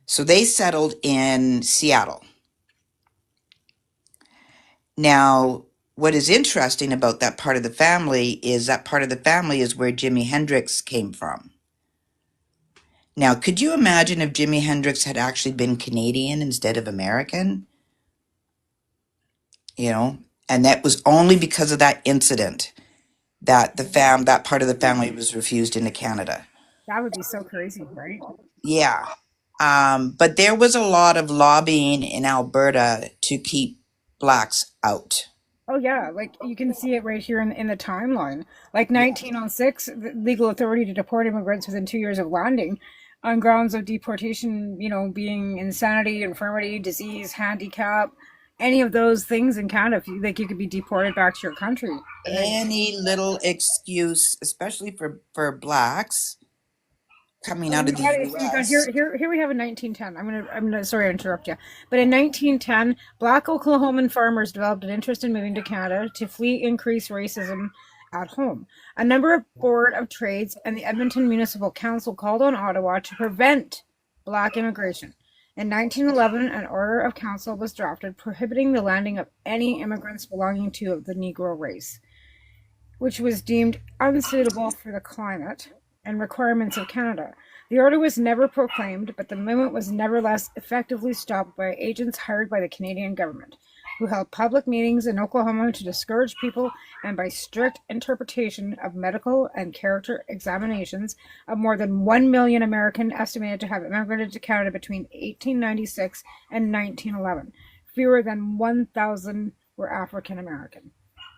So they settled in Seattle. Now, what is interesting about that part of the family is where Jimi Hendrix came from. Now, could you imagine if Jimi Hendrix had actually been Canadian instead of American? And that was only because of that incident that that part of the family was refused into Canada. That would be so crazy, right? Yeah. But there was a lot of lobbying in Alberta to keep blacks out. Oh yeah, like you can see it right here in the timeline. Like 1906, the legal authority to deport immigrants within 2 years of landing. on grounds of deportation, being insanity, infirmity, disease, handicap, any of those things in Canada. If you, like, you could be deported back to your country. And then, Any little excuse, especially for blacks coming oh, out we of the got it. So we got U.S. here we have in 1910. I'm gonna sorry to interrupt you, but in 1910, Black Oklahoman farmers developed an interest in moving to Canada to flee increased racism at home. A number of Board of Trades and the Edmonton Municipal Council called on Ottawa to prevent Black immigration. In 1911, an order of council was drafted prohibiting the landing of any immigrants belonging to the Negro race, which was deemed unsuitable for the climate and requirements of Canada. The order was never proclaimed, but the movement was nevertheless effectively stopped by agents hired by the Canadian government, who held public meetings in Oklahoma to discourage people, and by strict interpretation of medical and character examinations of more than 1 million Americans estimated to have immigrated to Canada between 1896 and 1911. Fewer than 1,000 were African American.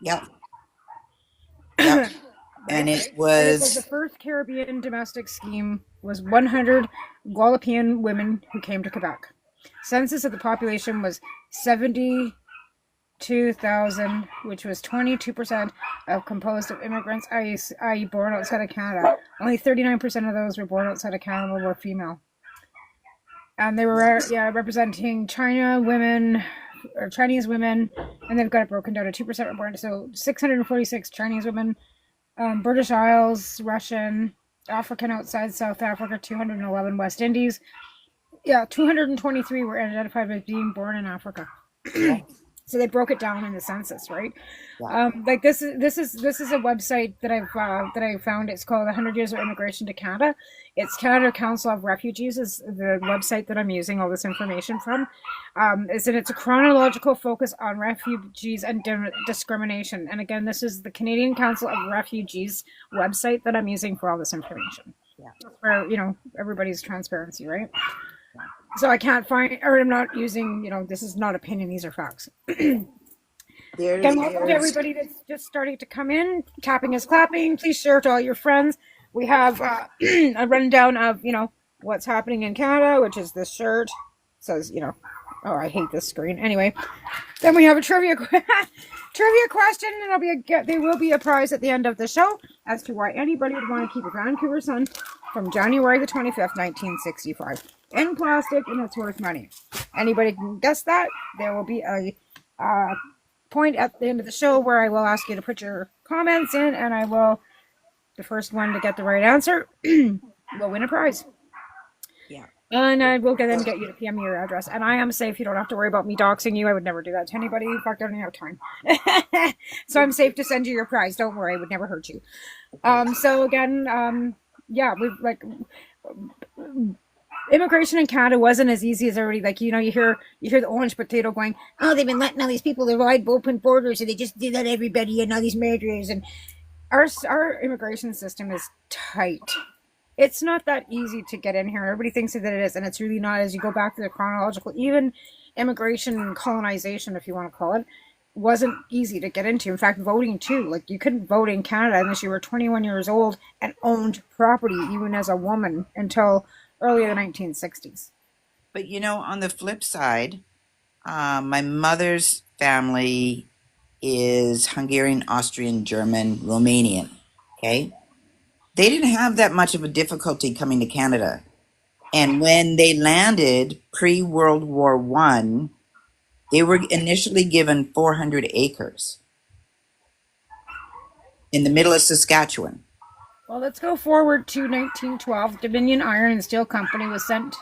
Yep. Yep. And Right? it And it was the was, first Caribbean domestic scheme was 100 Guadeloupean women who came to Quebec. Census of the population was 72,000, which was 22% of composed of immigrants, i.e. born outside of Canada. Only 39% of those were born outside of Canada were female. And they were representing China women or Chinese women, and they've got it broken down to 2% were born. So 646 Chinese women, British Isles, Russian, African outside South Africa, 211 West Indies. Yeah, 223 were identified as being born in Africa. So they broke it down in the census, right? yeah. Like this is a website that I found. It's called 100 Years of Immigration to Canada. It's Canada Council of Refugees is the website that I'm using all this information from. It's a chronological focus on refugees and discrimination. And again, this is the Canadian Council of Refugees website that I'm using for all this information. Yeah. For everybody's transparency, right? So I can't find, or I'm not using, this is not opinion, these are facts. Again, welcome to everybody that's just starting to come in. Tapping is clapping. Please share to all your friends. We have a rundown of, what's happening in Canada, which is this shirt. It says, oh, I hate this screen. Anyway, then we have a trivia question, and there will be a prize at the end of the show as to why anybody would want to keep a Vancouver Sun from January the 25th, 1965. In plastic, and it's worth money. Anybody can guess that. There will be a point at the end of the show where I will ask you to put your comments in, and the first one to get the right answer will win a prize. Yeah. And I will then get you to PM me your address. And I am safe. You don't have to worry about me doxing you. I would never do that to anybody. In fact, I don't even have time. So I'm safe to send you your prize. Don't worry. I would never hurt you. So again, immigration in Canada wasn't as easy as everybody, you hear the orange potato going, oh, they've been letting all these people wide open borders, and they just did that everybody and all these murderers. And our immigration system is tight. It's not that easy to get in here. Everybody thinks that it is, and it's really not. As you go back to the chronological, even immigration and colonization, if you want to call it, wasn't easy to get into. In fact, voting too. Like, you couldn't vote in Canada unless you were 21 years old and owned property, even as a woman, until early in the 1960s. But on the flip side, my mother's family is Hungarian, Austrian, German, Romanian. Okay. They didn't have that much of a difficulty coming to Canada. And when they landed pre-World War I, they were initially given 400 acres in the middle of Saskatchewan. Well, let's go forward to 1912. Dominion Iron and Steel Company was sent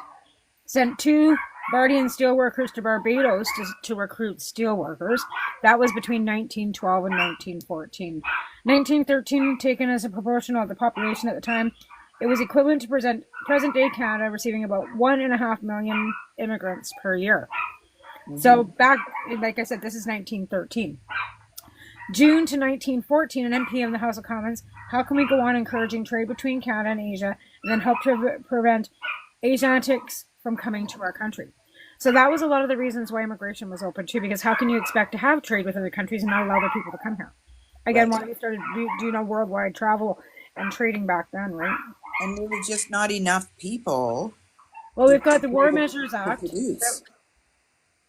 two Bardian steelworkers to Barbados to recruit steel workers. That was between 1912 and 1914. 1913, taken as a proportion of the population at the time, it was equivalent to present-day Canada receiving about 1.5 million immigrants per year. Mm-hmm. So back, like I said, this is 1913. June to 1914, an MP in the House of Commons, how can we go on encouraging trade between Canada and Asia and then help to prevent Asiatics from coming to our country? So that was a lot of the reasons why immigration was open too, because how can you expect to have trade with other countries and not allow other people to come here? Again, why we started worldwide travel and trading back then, right? And there was just not enough people Well, to, we've got to the be War able Measures to Act. produce.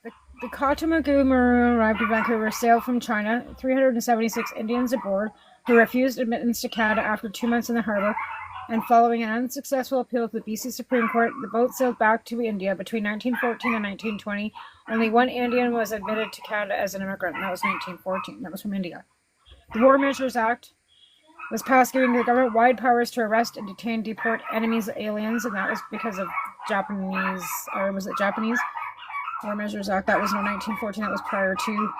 The Katamagoo Maroon arrived in Vancouver, sailed from China, 376 Indians aboard, who refused admittance to Canada after 2 months in the harbour, and following an unsuccessful appeal to the BC Supreme Court, the boat sailed back to India between 1914 and 1920. Only one Indian was admitted to Canada as an immigrant, and that was 1914. That was from India. The War Measures Act was passed giving the government wide powers to arrest and detain, deport enemies aliens, and that was because of Japanese, or was it Japanese? War Measures Act, that was in 1914, that was prior to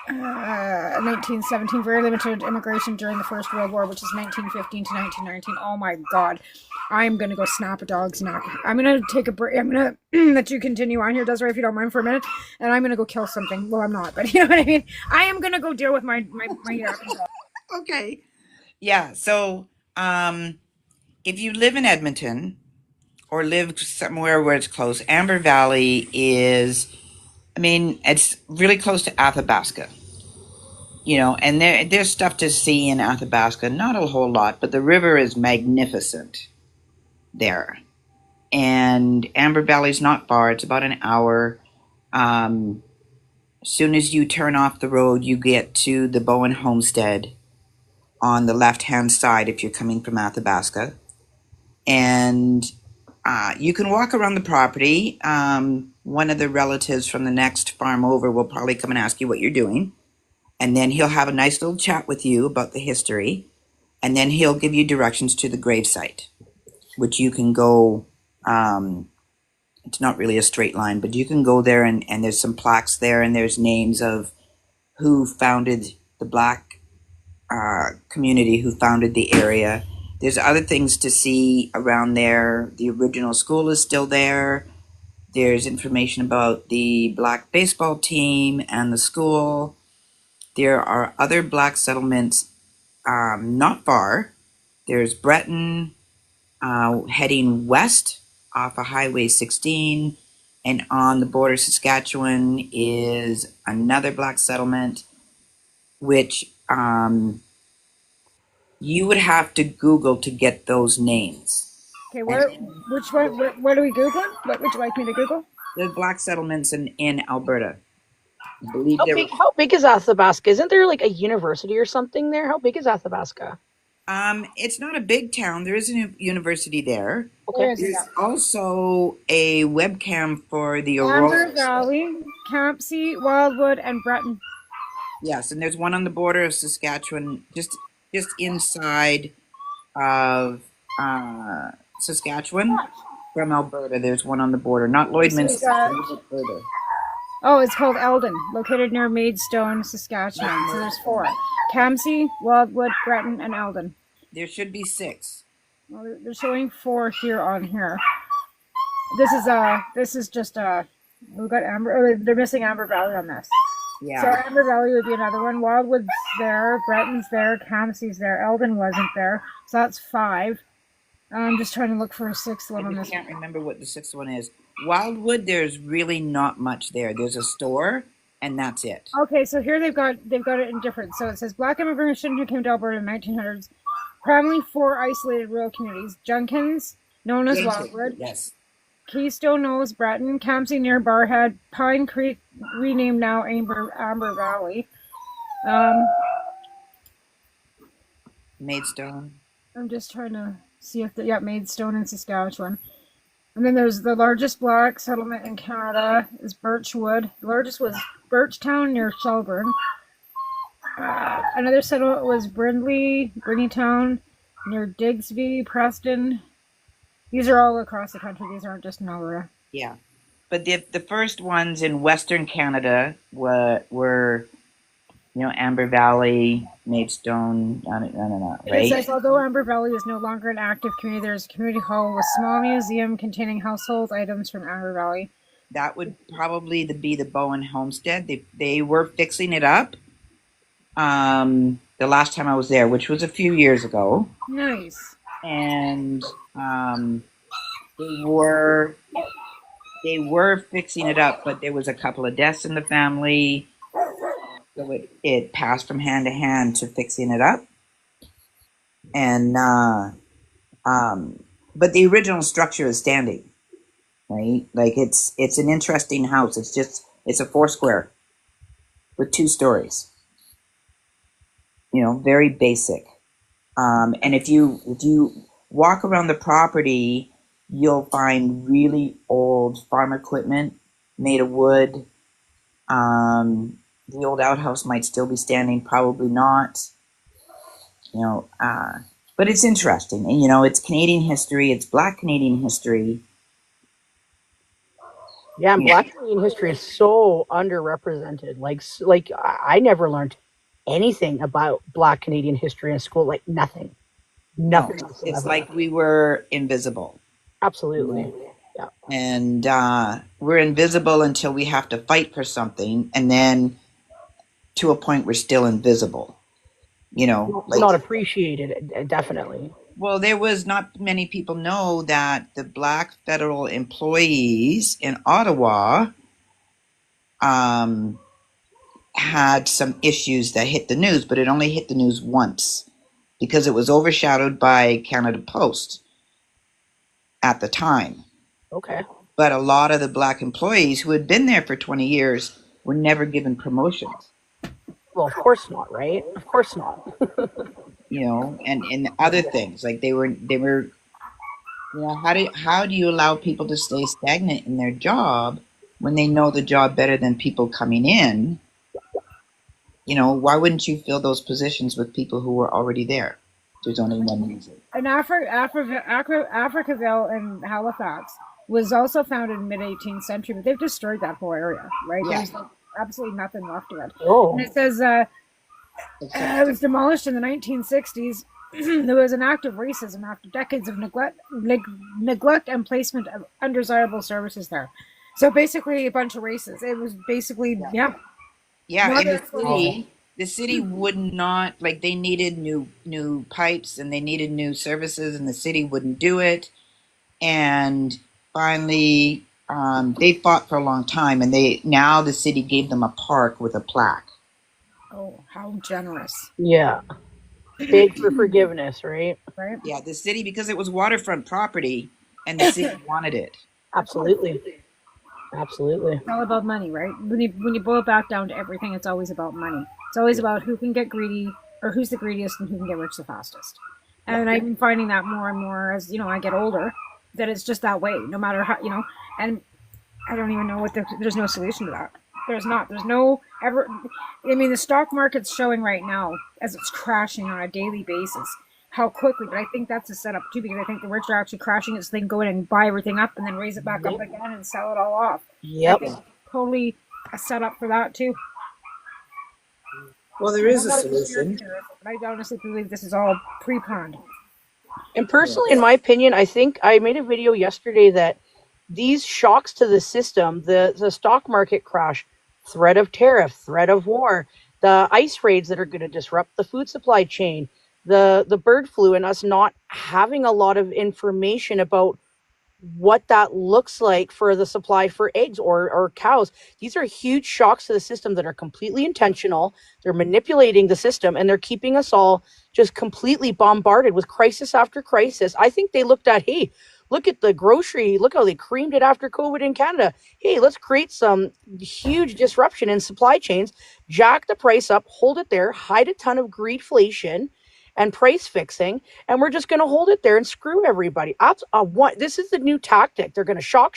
1917, very limited immigration during the First World War, which is 1915 to 1919. Oh my god. I'm going to go snap a dog's neck. I'm going to take a break. I'm going to let you continue on here, Desiree, if you don't mind for a minute. And I'm going to go kill something. Well, I'm not, but you know what I mean? I am going to go deal with my Okay. Yeah. So, if you live in Edmonton or live somewhere where it's close, Amber Valley is, I mean, it's really close to Athabasca. And there's stuff to see in Athabasca, not a whole lot, but the river is magnificent there. And Amber Valley's not far; it's about an hour. As soon as you turn off the road, you get to the Bowen Homestead on the left-hand side if you're coming from Athabasca, and you can walk around the property. One of the relatives from the next farm over will probably come and ask you what you're doing. And then he'll have a nice little chat with you about the history. And then he'll give you directions to the gravesite, which you can go. It's not really a straight line, but you can go there, and there's some plaques there, and there's names of who founded the Black community, who founded the area. There's other things to see around there. The original school is still there. There's information about the Black baseball team and the school. There are other Black settlements not far. There's Breton heading west off of Highway 16, and on the border of Saskatchewan is another Black settlement, which you would have to Google to get those names. Okay, which one? What do we Google? What would you like me to Google? The Black settlements in Alberta. I believe there were. How big is Athabasca? Isn't there like a university or something there? How big is Athabasca? It's not a big town. There is a university there. Okay. There's also a webcam for the Amber Aurora. Valley, Campsie, Wildwood, and Breton. Yes, and there's one on the border of Saskatchewan, just inside of Saskatchewan from Alberta. There's one on the border, not Lloydminster, a little bit further. Oh, it's called Eldon, located near Maidstone, Saskatchewan. So there's 4. Campsie, Wildwood, Breton, and Eldon. There should be 6. Well, they're showing 4 here on here. This is just we've got Amber. Oh, they're missing Amber Valley on this. Yeah. So Amber Valley would be another one. Wildwood's there, Breton's there, Campsie's there, Eldon wasn't there. So that's 5. I'm just trying to look for a 6th one on this. I can't remember what the 6th one is. Wildwood, there's really not much there. There's a store, and that's it. Okay, so here they've got it in different. So it says Black immigration who came to Alberta in the 1900s, primarily 4 isolated rural communities: Junkins, known as Wildwood. Yes. Keystone, known as Breton. Campsie near Barhead. Pine Creek, renamed now Amber Valley. Maidstone. I'm just trying to see if Maidstone in Saskatchewan. And then there's the largest Black settlement in Canada is Birchwood. The largest was Birchtown near Shelburne. Another settlement was Brindleytown near Digsby, Preston. These are all across the country. These aren't just in Alberta. Yeah. But the first ones in Western Canada were Amber Valley, Maidstone, right? It says, although Amber Valley is no longer an active community, there is a community hall with a small museum containing household items from Amber Valley. That would probably be the Bowen Homestead. They were fixing it up the last time I was there, which was a few years ago. Nice. And they were fixing it up, but there was a couple of deaths in the family. So it passed from hand to hand to fixing it up. and but the original structure is standing, right? Like it's an interesting house. It's a four square with two stories. Very basic. And if you walk around the property, you'll find really old farm equipment made of wood. The old outhouse might still be standing, probably not. You know, uh, but it's interesting. And, it's Canadian history. It's Black Canadian history. Yeah, and Yeah. Black Canadian history is so underrepresented. Like I never learned anything about Black Canadian history in school. Like nothing, No, nothing it's whatsoever. like we were invisible. Absolutely. Yeah. And we're invisible until we have to fight for something, and then to a point we're still invisible. Like, Not appreciated. Definitely. well, there was not many people know that the black federal employees in Ottawa um, had some issues that hit the news, but it only hit the news once because it was overshadowed by Canada Post at the time. Okay. But a lot of the black employees who had been there for 20 years were never given promotions. Well, of course not, right? Of course not. And other things like they were. How do you allow people to stay stagnant in their job when they know the job better than people coming in? Why wouldn't you fill those positions with people who were already there? There's only one reason. And Africaville in Halifax was also founded in mid 18th century, but they've destroyed that whole area, right? Yeah. There's like absolutely nothing left of it. Oh. And it says it was demolished in the 1960s. There was an act of racism after decades of neglect and placement of undesirable services there. So basically, a bunch of races. It was basically, yeah. Yeah, in Oh. the city would not, like, they needed new pipes and they needed new services, and the city wouldn't do it. And finally, they fought for a long time, and now the city gave them a park with a plaque. Oh, how generous, Yeah. Big for forgiveness, right? right? Yeah, the city, because it was waterfront property, and the city wanted it. Absolutely. Absolutely. It's all about money, right? When you boil it back down to everything, it's always about money. It's always about who can get greedy or who's the greediest and who can get rich the fastest. And I'm finding that more and more as I get older, that it's just that way. No matter how. And I don't even know there's no solution to that. There's not. There's no ever. I mean, the stock market's showing right now as it's crashing on a daily basis how quickly. But I think that's a setup too, because I think the rich are actually crashing it so they can go in and buy everything up and then raise it back up again and sell it all off. Yep. I think totally a setup for that too. Well, there is a solution. But I honestly believe this is all pre-planned. And personally, in my opinion, I think I made a video yesterday that these shocks to the system, the stock market crash, threat of tariff, threat of war, the ice raids that are going to disrupt the food supply chain, the bird flu, and us not having a lot of information about what that looks like for the supply for eggs or cows. These are huge shocks to the system that are completely intentional. They're manipulating the system and they're keeping us all just completely bombarded with crisis after crisis. I think they looked at, hey, look at the grocery, look how they creamed it after COVID in Canada. Hey, let's create some huge disruption in supply chains, jack the price up, hold it there, hide a ton of greedflation and price fixing, and we're just going to hold it there and screw everybody. This is the new tactic. They're going to shock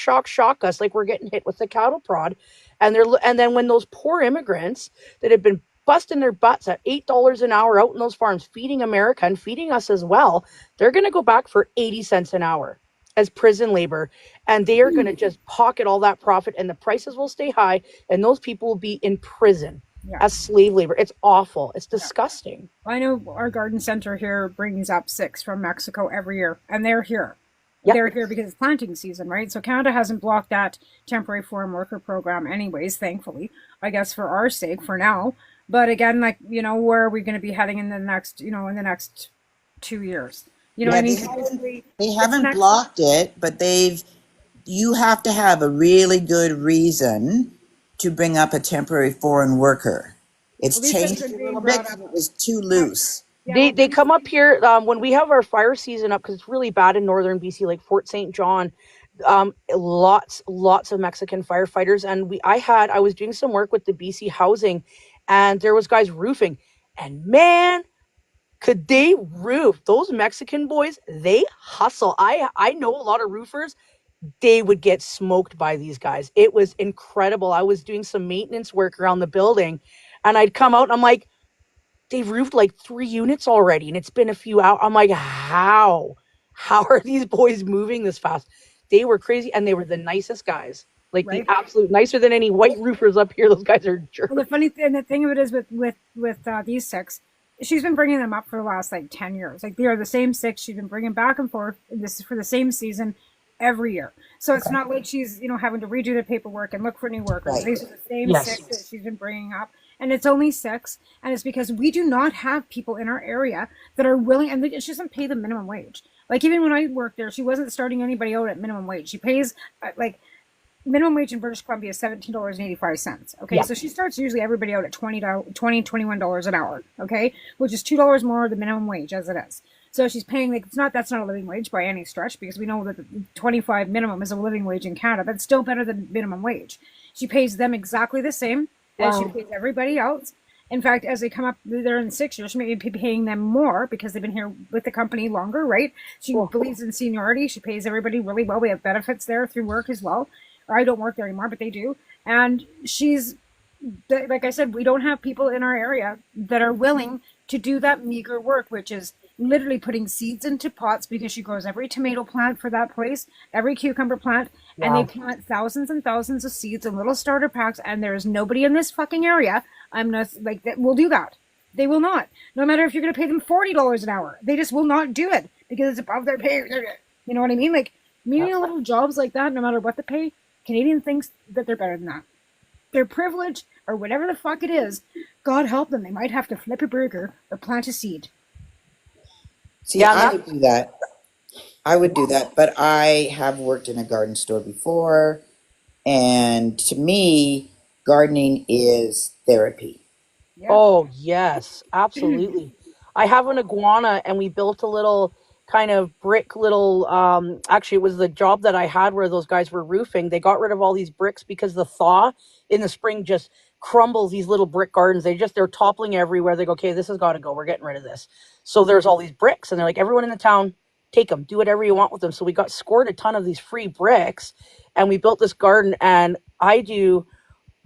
us like we're getting hit with the cattle prod, and then when those poor immigrants that have been busting their butts at $8 an hour out in those farms, feeding America and feeding us as well, they're going to go back for 80 cents an hour as prison labor, and they are going to just pocket all that profit, and the prices will stay high, and those people will be in prison as slave labor. It's awful. It's disgusting. I know our garden center here brings up 6 from Mexico every year, and they're here. Yep. They're here because it's planting season, right? So Canada hasn't blocked that temporary foreign worker program anyways, thankfully, I guess for our sake for now. But again, where are we going to be heading in the next 2 years? They haven't blocked it, but you have to have a really good reason to bring up a temporary foreign worker. It's changed a little bit because it was too loose. They come up here when we have our fire season up because it's really bad in northern BC, like Fort St. John. Lots of Mexican firefighters, and I was doing some work with the BC Housing, and there was guys roofing, and man, could they roof. Those Mexican boys, they hustle. I know a lot of roofers, they would get smoked by these guys. It was incredible. I was doing some maintenance work around the building, and I'd come out and I'm like, they've roofed like 3 units already, and it's been a few hours. I'm like, how are these boys moving this fast? They were crazy, and they were the nicest guys, like the Right. absolute nicer than any white roofers up here. Those guys are jerks. Well, the funny thing, the thing of it is with these six, she's been bringing them up for the last like 10 years. Like they are the same six. She's been bringing back and forth. And this is for the same season every year. So it's not like she's having to redo the paperwork and look for new workers. Right. These are the same Yes. six that she's been bringing up, and it's only six. And it's because we do not have people in our area that are willing, and she doesn't pay the minimum wage. Like even when I worked there, she wasn't starting anybody out at minimum wage. She pays like minimum wage in British Columbia is $17.85. Okay, Yeah. so she starts usually everybody out at $21 an hour. Okay, which is $2 more than minimum wage as it is. So she's paying like that's not a living wage by any stretch, because we know that the 25 minimum is a living wage in Canada, but it's still better than minimum wage. She pays them exactly the same as she pays everybody else. In fact, as they come up, they're in 6 years, she may be paying them more because they've been here with the company longer, right? She believes in seniority. She pays everybody really well. We have benefits there through work as well. Or I don't work there anymore, but they do. And she's, like I said, we don't have people in our area that are willing to do that meager work, which is literally putting seeds into pots, because she grows every tomato plant for that place, every cucumber plant, and they plant thousands and thousands of seeds in little starter packs, and there is nobody in this fucking area, I'm not like that, will do that. They will not. No matter if you're going to pay them $40 an hour, they just will not do it because it's above their pay. You know what I mean? Like menial little jobs like that, no matter what the pay, Canadian thinks that they're better than that. Their privilege or whatever the fuck it is, God help them. They might have to flip a burger or plant a seed. See, I would do that. I would do that, but I have worked in a garden store before, and to me, gardening is therapy. Yeah. Oh, yes, absolutely. I have an iguana, and we built a little kind of brick little actually it was the job that I had where those guys were roofing. They got rid of all these bricks because the thaw in the spring just crumbles these little brick gardens. They're toppling everywhere. They go, okay, this has got to go. We're getting rid of this. So there's all these bricks, and they're like, everyone in the town, take them, do whatever you want with them. So we got scored a ton of these free bricks, and we built this garden. And I do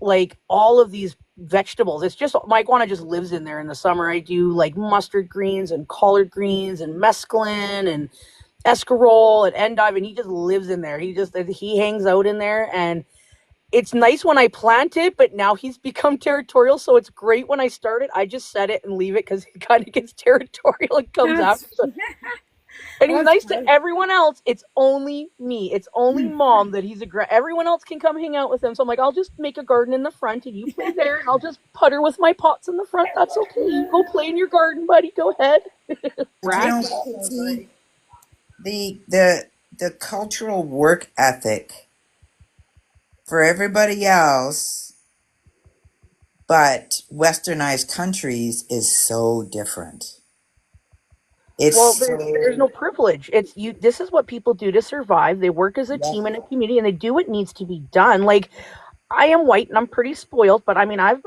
like all of these vegetables. It's just my iguana just lives in there in the summer. I do like mustard greens and collard greens and mesclun and escarole and endive, and he just lives in there. He hangs out in there, and it's nice when I plant it, but now he's become territorial. So it's great when I start it. I just set it and leave it because he kind of gets territorial and comes after. And he's nice to everyone else. It's only me. It's only mom that he's everyone else can come hang out with him. So I'm like, I'll just make a garden in the front and you play there, and I'll just putter with my pots in the front. That's okay. You go play in your garden, buddy. Go ahead. See, the cultural work ethic for everybody else, but westernized countries is so different. Well, there's no privilege. It's you. This is what people do to survive. They work as a team in a community, and they do what needs to be done. Like I am white, and I'm pretty spoiled. But I mean, I've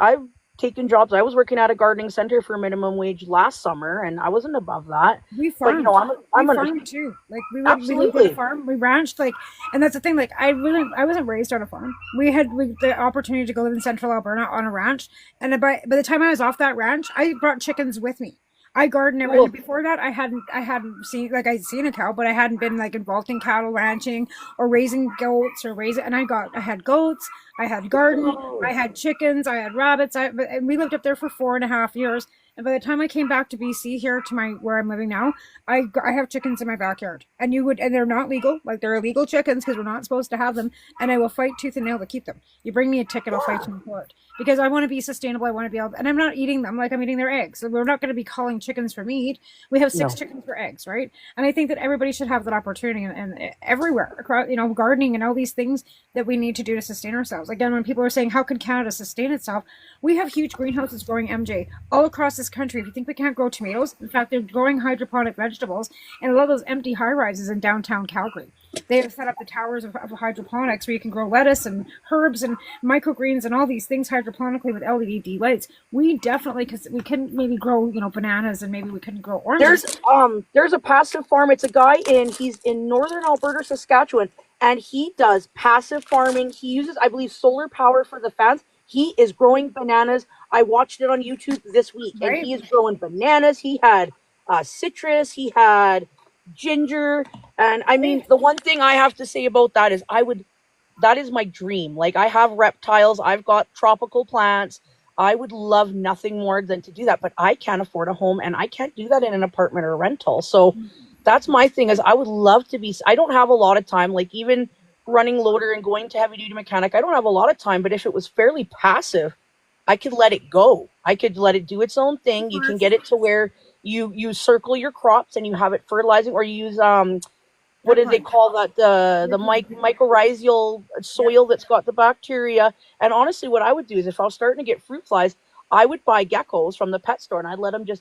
taken jobs. I was working at a gardening center for minimum wage last summer, and I wasn't above that. We farmed. But, I'm we farmed too. Like we lived on a farm. We ranched. Like, and that's the thing. Like I wasn't raised on a farm. We had the opportunity to go live in Central Alberta on a ranch, and by the time I was off that ranch, I brought chickens with me. I garden every day. Before that, I hadn't seen, like, I'd seen a cow, but I hadn't been like involved in cattle ranching or raising goats and I had goats, I had garden, I had chickens, I had rabbits. And we lived up there for 4.5 years. And by the time I came back to BC here to where I'm living now, I have chickens in my backyard, and they're not legal, like they're illegal chickens because we're not supposed to have them. And I will fight tooth and nail to keep them. You bring me a ticket, I'll fight you in court because I want to be sustainable. I want to be able, and I'm not eating them like I'm eating their eggs. So we're not going to be calling chickens for meat. We have 6 chickens for eggs, right? And I think that everybody should have that opportunity, and everywhere across, gardening and all these things that we need to do to sustain ourselves. Again, when people are saying, how could Canada sustain itself? We have huge greenhouses growing MJ all across the this country, if you think we can't grow tomatoes, in fact, they're growing hydroponic vegetables in a lot of those empty high rises in downtown Calgary. They have set up the towers of hydroponics where you can grow lettuce and herbs and microgreens and all these things hydroponically with LED lights. We definitely, because we couldn't maybe grow, bananas, and maybe we couldn't grow oranges. There's a passive farm. It's a guy he's in northern Alberta, Saskatchewan, and he does passive farming. He uses, I believe, solar power for the fans. He is growing bananas. I watched it on YouTube this week, and he is growing bananas. He had citrus. He had ginger. And I mean, the one thing I have to say about that is that is my dream. Like, I have reptiles. I've got tropical plants. I would love nothing more than to do that, but I can't afford a home, and I can't do that in an apartment or a rental. So that's my thing, is I would love to I don't have a lot of time, like even running loader and going to heavy duty mechanic. I don't have a lot of time, but if it was fairly passive, I could let it go. I could let it do its own thing. You can get it to where you circle your crops and you have it fertilizing, or you use what do they call that? The mycorrhizal soil that's got the bacteria. And honestly, what I would do is, if I was starting to get fruit flies, I would buy geckos from the pet store, and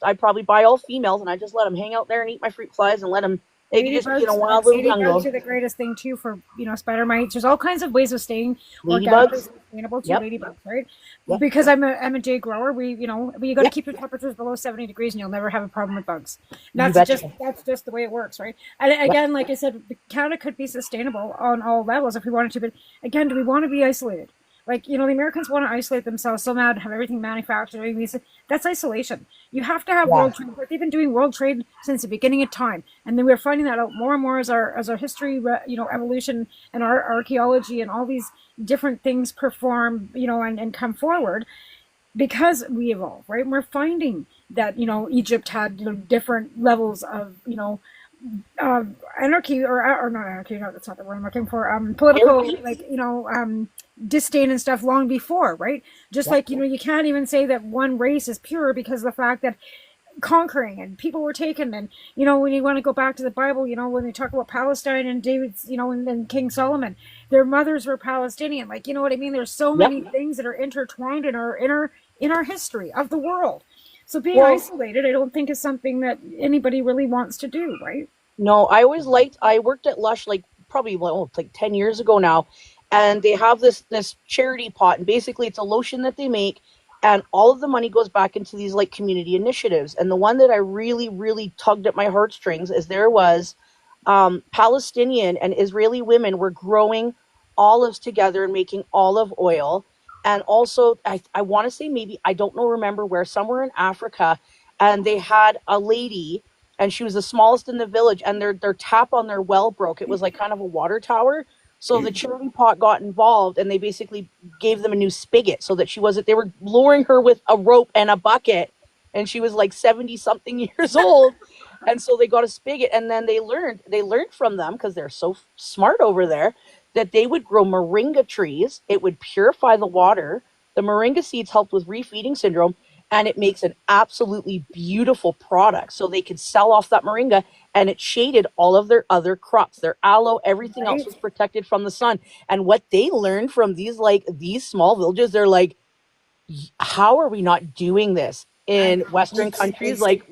I'd probably buy all females, and I'd just let them hang out there and eat my fruit flies and let them, they could just, wild little young Ladybugs are the greatest thing too for, spider mites. There's all kinds of ways of staying organically sustainable to ladybugs, right? Yep. Because I'm a day grower, you got to keep your temperatures below 70 degrees and you'll never have a problem with bugs. That's just the way it works, right? And again, like I said, Canada could be sustainable on all levels if we wanted to, but again, do we want to be isolated? Like, the Americans want to isolate themselves so mad, have everything manufactured. That's isolation. You have to have world trade. They've been doing world trade since the beginning of time. And then we're finding that out more and more as our history, evolution and our archaeology and all these different things perform, and come forward, because we evolve, right? And we're finding that, Egypt had, different levels of, anarchy or not anarchy, no, that's not the word I'm looking for, political, disdain and stuff long before, right? Just like, you can't even say that one race is pure because of the fact that conquering and people were taken. And, when you want to go back to the Bible, when they talk about Palestine and David's, and King Solomon, their mothers were Palestinian. Like, you know what I mean? There's so many things that are intertwined in our history of the world. So being isolated, I don't think is something that anybody really wants to do, right? No, I worked at Lush probably 10 years ago now, and they have this charity pot, and basically it's a lotion that they make, and all of the money goes back into these community initiatives. And the one that I really, really tugged at my heartstrings is there was Palestinian and Israeli women were growing olives together and making olive oil. And also, I want to say maybe, I don't know, remember where, somewhere in Africa, and they had a lady, and she was the smallest in the village, and their tap on their well broke. It was like kind of a water tower. So the charity pot got involved, and they basically gave them a new spigot so that they were lowering her with a rope and a bucket, and she was like 70 something years old. And so they got a spigot, and then they learned from them, because they're so smart over there, that they would grow moringa trees. It would purify the water. The moringa seeds helped with refeeding syndrome, and it makes an absolutely beautiful product. So they could sell off that moringa, and it shaded all of their other crops. Their aloe, everything else was protected from the sun. And what they learned from these small villages, they're like, how are we not doing this in Western countries? But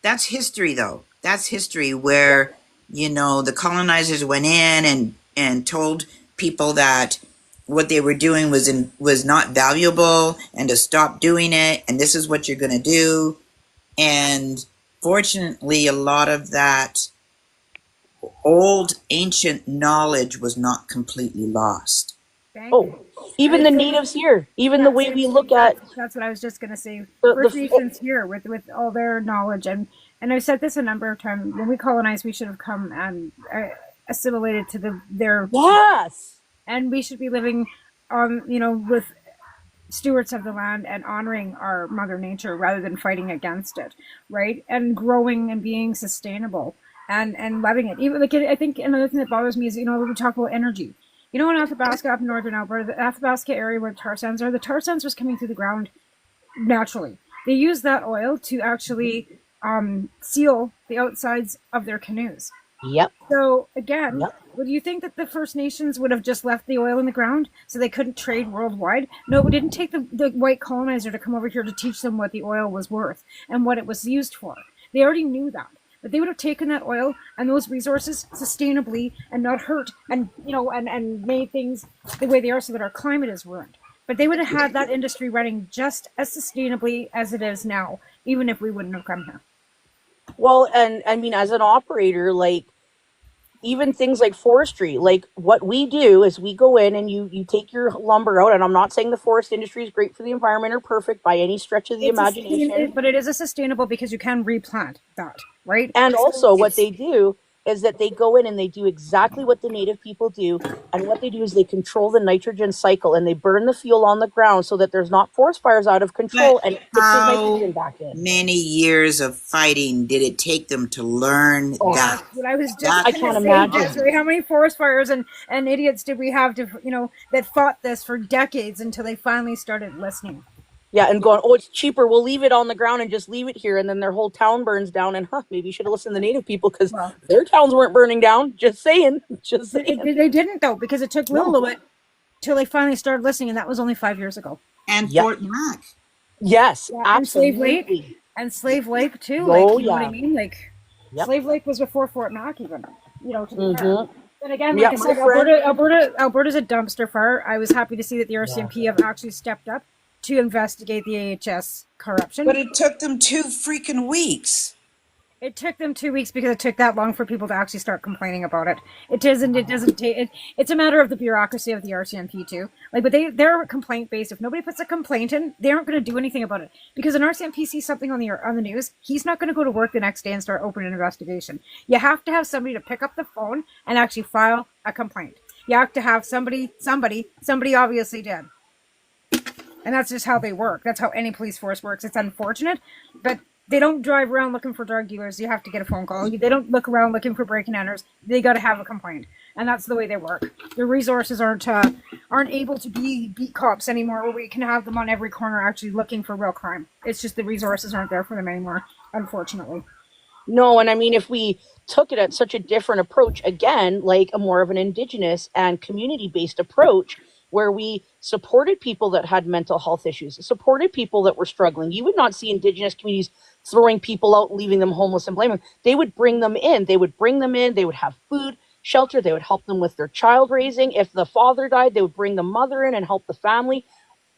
that's history, though. That's history where, the colonizers went in and told people that what they were doing was not valuable, and to stop doing it, and this is what you're going to do. And fortunately, a lot of that old ancient knowledge was not completely lost. Even the natives here, the way we look at. That's what I was just going to say. First Nations here with all their knowledge. And I've said this a number of times. When we colonized, we should have come and assimilated to their. Yes. And we should be living on, with stewards of the land and honoring our mother nature rather than fighting against it, right? And growing and being sustainable and loving it. Even I think another thing that bothers me is, we talk about energy. In Athabasca, up in northern Alberta, the Athabasca area where tar sands are, the tar sands was coming through the ground naturally. They used that oil to actually seal the outsides of their canoes. Yep. So again, Would you think that the First Nations would have just left the oil in the ground so they couldn't trade worldwide? No, it didn't take the white colonizer to come over here to teach them what the oil was worth and what it was used for. They already knew that. But they would have taken that oil and those resources sustainably and not hurt and and made things the way they are so that our climate is ruined. But they would have had that industry running just as sustainably as it is now, even if we wouldn't have come here. Well, and I mean, as an operator, like even things like forestry, like what we do is we go in and you take your lumber out, and I'm not saying the forest industry is great for the environment or perfect by any stretch of the imagination. But it is a sustainable because you can replant that, right? And So also, what they do is that they go in and they do exactly what the native people do. And what they do is they control the nitrogen cycle and they burn the fuel on the ground so that there's not forest fires out of control, But and it puts the how nitrogen back in. many years of fighting did it take them to learn Oh, that? what I was just I going can't to say, imagine. Desiree, how many forest fires and idiots did we have to, that fought this for decades until they finally started listening? Yeah, and going, oh, it's cheaper. We'll leave it on the ground and just leave it here. And then their whole town burns down. And maybe you should have listened to the native people because Well, their towns weren't burning down. Just saying. Just saying. they didn't, though, because it took little No. of it till they finally started listening, and that was only 5 years ago. And Yep. Fort Mac. Yes, Yeah, and Slave Lake. absolutely. And Slave Lake, too. Oh, You know what I yeah. mean? Like, Yep. Slave Lake was before Fort Mac, even, to be fair. Mhm. But again, Yeah, like I my said, friend- Alberta's a dumpster fire. I was happy to see that the RCMP have actually stepped up to investigate the AHS corruption. But it took them 2 freaking weeks. It took them 2 weeks because it took that long for people to actually start complaining about it. It doesn't take it. It's a matter of the bureaucracy of the RCMP too. But they're complaint based. If nobody puts a complaint in, they aren't going to do anything about it. Because an RCMP sees something on the news, he's not going to go to work the next day and start opening an investigation. You have to have somebody to pick up the phone and actually file a complaint. You have to have somebody obviously did. And that's just how they work. That's how any police force works. It's unfortunate, but they don't drive around looking for drug dealers. You have to get a phone call. They don't look around looking for break and enters. They got to have a complaint, and that's the way they work. Their resources aren't able to be beat cops anymore, where we can have them on every corner actually looking for real crime. It's just the resources aren't there for them anymore, unfortunately. No, and I mean, if we took it at such a different approach, again, like a more of an indigenous and community based approach, where we supported people that had mental health issues, supported people that were struggling, you would not see indigenous communities throwing people out, leaving them homeless and blaming them. They would bring them in. They would have food, shelter. They would help them with their child raising. If the father died, they would bring the mother in and help the family.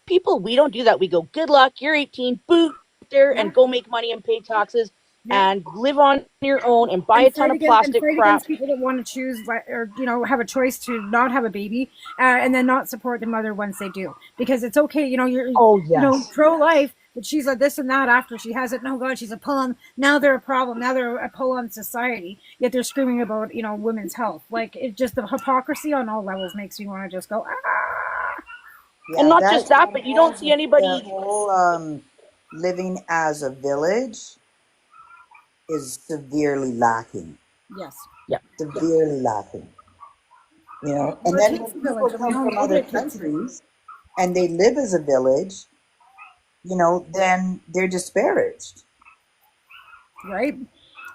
People, we don't do that. We go, good luck, you're 18, boot there, and go make money and pay taxes and live on your own and buy a ton of plastic crap. Against people that want to choose or have a choice to not have a baby and then not support the mother once they do, because it's okay. You're pro-life, but she's like this and that after she has it. No, God, she's a pull on. Now they're a problem. Now they're a pull on society. Yet they're screaming about women's health. Like, it just, the hypocrisy on all levels makes me want to just go ah. Yeah, and not just that, but you don't see anybody. The whole living as a village is severely lacking. Yes. Yeah. Severely lacking. And then when people come from other countries and they live as a village, then they're disparaged. Right?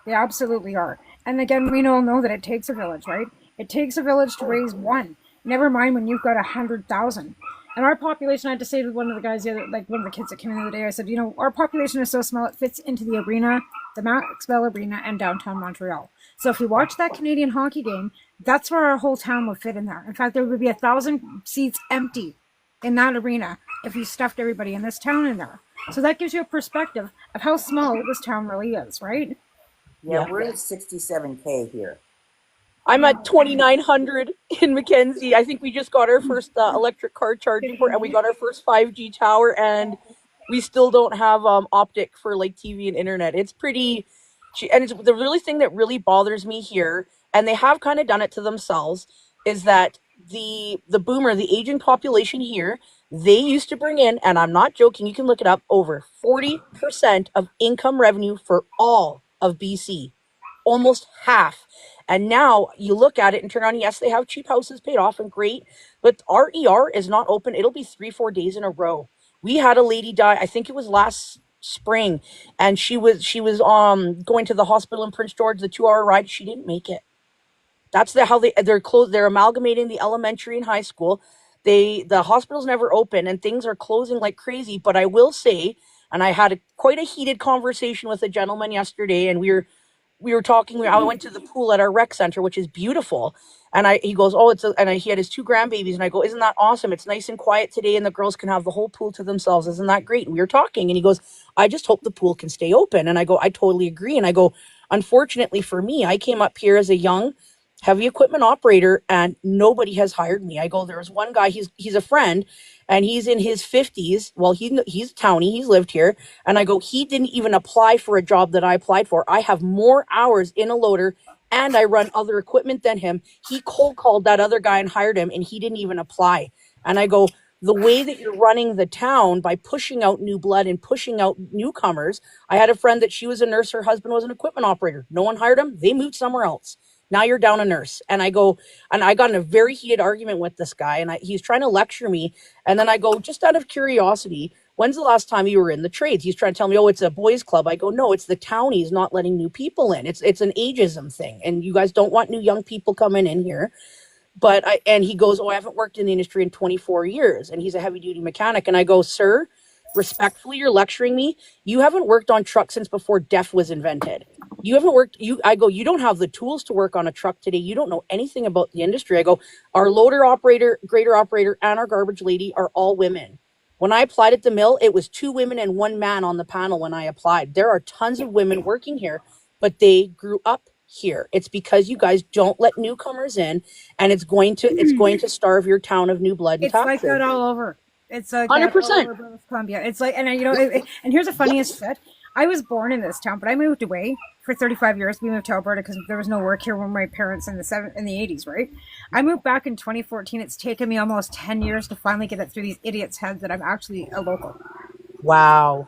They absolutely are. And again, we all know that it takes a village, right? It takes a village to raise one. Never mind when you've got 100,000. And our population, I had to say to one of the guys, one of the kids that came in the other day, I said, our population is so small, it fits into the arena, the Maxwell Arena, and downtown Montreal. So if you watch that Canadian hockey game, that's where our whole town would fit in there. In fact, there would be 1,000 seats empty in that arena if you stuffed everybody in this town in there. So that gives you a perspective of how small this town really is, right? Yeah, we're at 67K here. I'm at 2,900 in Mackenzie. I think we just got our first electric car charging port, and we got our first 5G tower, and we still don't have optic for like TV and internet. It's pretty, and it's the really thing that really bothers me here, and they have kind of done it to themselves, is that the aging population here, they used to bring in, and I'm not joking, you can look it up, over 40% of income revenue for all of BC. Almost half. And now you look at it and turn on, yes, they have cheap houses paid off and great, but our ER is not open. It'll be 3-4 days in a row. We had a lady die, I think it was last spring, and she was going to the hospital in Prince George, the 2-hour ride. She didn't make it. That's how they're closed. They're amalgamating the elementary and high school. The hospital's never open and things are closing like crazy. But I will say, and I had quite a heated conversation with a gentleman yesterday, and we were talking. I went to the pool at our rec center, which is beautiful. And he goes, oh, he had his two grandbabies. And I go, isn't that awesome? It's nice and quiet today and the girls can have the whole pool to themselves. Isn't that great? And we were talking and he goes, I just hope the pool can stay open. And I go, I totally agree. And I go, unfortunately for me, I came up here as a young heavy equipment operator and nobody has hired me. I go, there was one guy, he's a friend and he's in his 50s. Well, he's a townie, he's lived here. And I go, he didn't even apply for a job that I applied for. I have more hours in a loader and I run other equipment than him. He cold called that other guy and hired him and he didn't even apply. And I go, the way that you're running the town by pushing out new blood and pushing out newcomers. I had a friend that she was a nurse, her husband was an equipment operator. No one hired him. They moved somewhere else. Now you're down a nurse. And I go, and I got in a very heated argument with this guy, and he's trying to lecture me. And then I go, just out of curiosity, when's the last time you were in the trades? He's trying to tell me, oh, it's a boys' club. I go, no, it's the townies not letting new people in. It's an ageism thing, and you guys don't want new young people coming in here. And he goes, oh, I haven't worked in the industry in 24 years. And he's a heavy duty mechanic. And I go, sir, respectfully, you're lecturing me. You haven't worked on trucks since before DEF was invented. You haven't worked. I go, you don't have the tools to work on a truck today. You don't know anything about the industry. I go, our loader operator, grader operator, and our garbage lady are all women. When I applied at the mill, it was 2 women and 1 man on the panel when I applied. There are tons of women working here, but they grew up here. It's because you guys don't let newcomers in, and it's going to starve your town of new blood and It's like taxes. that all over. It's like that all 100%. over British Columbia. It's like, and and here's the funniest shit. I was born in this town, but I moved away for 35 years. We moved to Alberta because there was no work here when my parents in the 80s, right? I moved back in 2014. It's taken me almost 10 years to finally get it through these idiots' heads that I'm actually a local. Wow.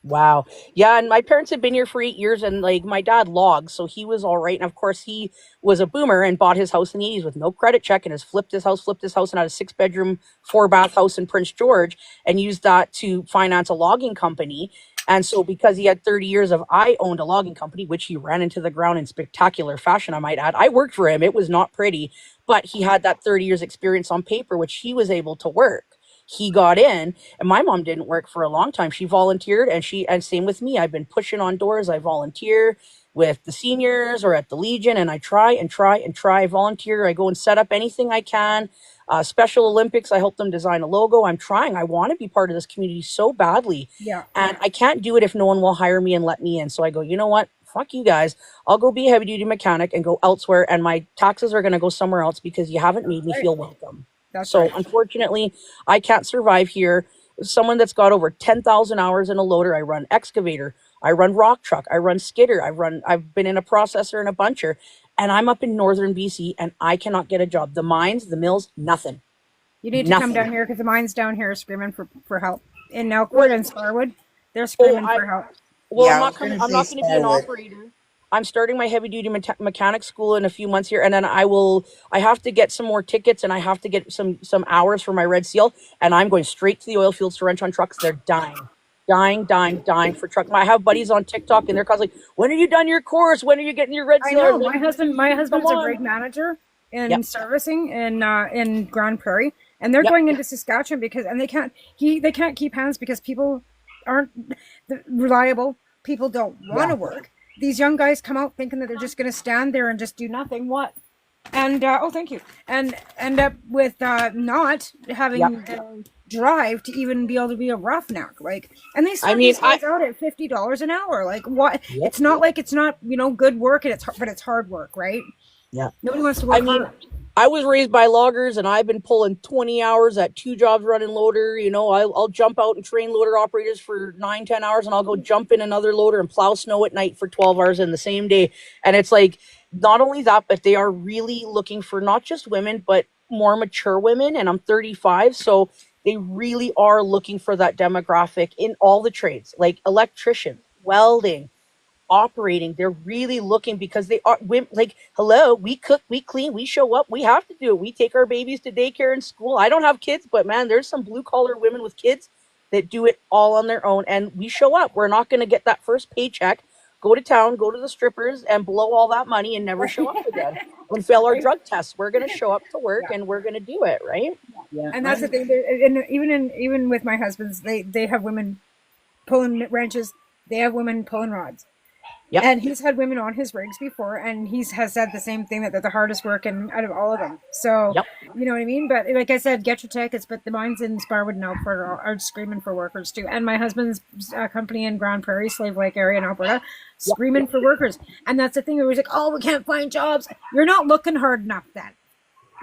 Wow. Yeah, and my parents had been here for 8 years and like my dad logged, so he was all right. And of course he was a boomer and bought his house in the 80s with no credit check and has flipped his house and had a 6 bedroom, 4 bath house in Prince George and used that to finance a logging company. And so because he had 30 years of I owned a logging company, which he ran into the ground in spectacular fashion, I might add. I worked for him. It was not pretty, but he had that 30 years experience on paper, which he was able to work. He got in and my mom didn't work for a long time. She volunteered and same with me. I've been pushing on doors. I volunteer with the seniors or at the Legion and I try and try and try. I volunteer. I go and set up anything I can. Special Olympics, I help them design a logo. I'm trying. I want to be part of this community so badly. Yeah. And I can't do it if no one will hire me and let me in. So I go, you know what? Fuck you guys. I'll go be a heavy duty mechanic and go elsewhere. And my taxes are going to go somewhere else because you haven't made me Right. feel welcome. That's So right. unfortunately, I can't survive here. Someone that's got over 10,000 hours in a loader, I run excavator, I run rock truck, I run skidder, I've been in a processor and a buncher, and I'm up in northern BC and I cannot get a job. The mines, the mills, nothing. You need to come down Nothing. here because the mines down here are screaming for help. In Elkwood Well, and Sparwood, they're oh, screaming for help. well, Yeah, I was gonna I'm say not going to be an Sparwood. operator. I'm starting my heavy duty mechanic school in a few months here, and then I have to get some more tickets, and I have to get some hours for my red seal, and I'm going straight to the oil fields to wrench on trucks. They're dying for truck. I have buddies on TikTok, and they're constantly, when are you done your course? When are you getting your red I seal? I'm know like, my come husband's a rig on. manager in Yep, servicing in Grand Prairie, and they're yep, going into Saskatchewan because they can't keep hands because people aren't reliable. People don't want yeah. to work. These young guys come out thinking that they're just going to stand there and just do nothing. What? And oh, thank you. And end up with not Yep. having the drive to even be able to be a roughneck. Like, and they I start mean, these guys out at $50 an hour. Like, what? yep, It's not like it's not good work, and but it's hard work, right? yeah. Nobody wants to I work mean, hard. I was raised by loggers and I've been pulling 20 hours at 2 jobs running loader. I'll jump out and train loader operators for 9, 10 hours and I'll go jump in another loader and plow snow at night for 12 hours in the same day. And it's like, not only that, but they are really looking for not just women, but more mature women. And I'm 35. So they really are looking for that demographic in all the trades, like electricians, welding, operating. They're really looking because they are like, hello, we cook, we clean, we show up, we have to do it. We take our babies to daycare and school. I don't have kids, but man, there's some blue collar women with kids that do it all on their own. And we show up. We're not going to get that first paycheck go to town, go to the strippers, and blow all that money and never show up again. And fail our drug tests. We're going to show up to work Yeah. and we're going to do it, right? Yeah. And that's the thing. And even with my husband's, they have women pulling wrenches. They have women pulling rods. Yep. And he's had women on his rigs before, and has said the same thing, that they're the hardest working out of all of them. So, Yep. you know what I mean? But like I said, get your tickets. But the mines in Sparwood and Alford are screaming for workers too. And my husband's company in Grand Prairie, Slave Lake area in Alberta, screaming for workers. And that's the thing. It was like, oh, we can't find jobs. You're not looking hard enough then.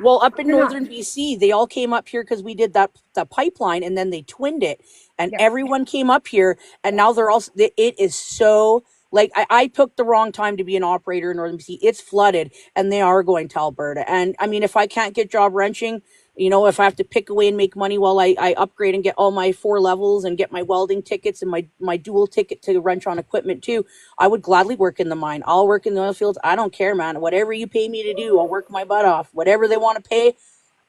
Well, up in northern BC, they all came up here because we did that pipeline, and then they twinned it, and everyone came up here, and now they're all. It is so like I picked the wrong time to be an operator in northern BC. It's flooded, and they are going to Alberta. And I mean, if I can't get job wrenching, if I have to pick away and make money while I upgrade and get all my 4 levels and get my welding tickets and my dual ticket to wrench on equipment too, I would gladly work in the mine. I'll work in the oil fields. I don't care, man. Whatever you pay me to do, I'll work my butt off. Whatever they want to pay,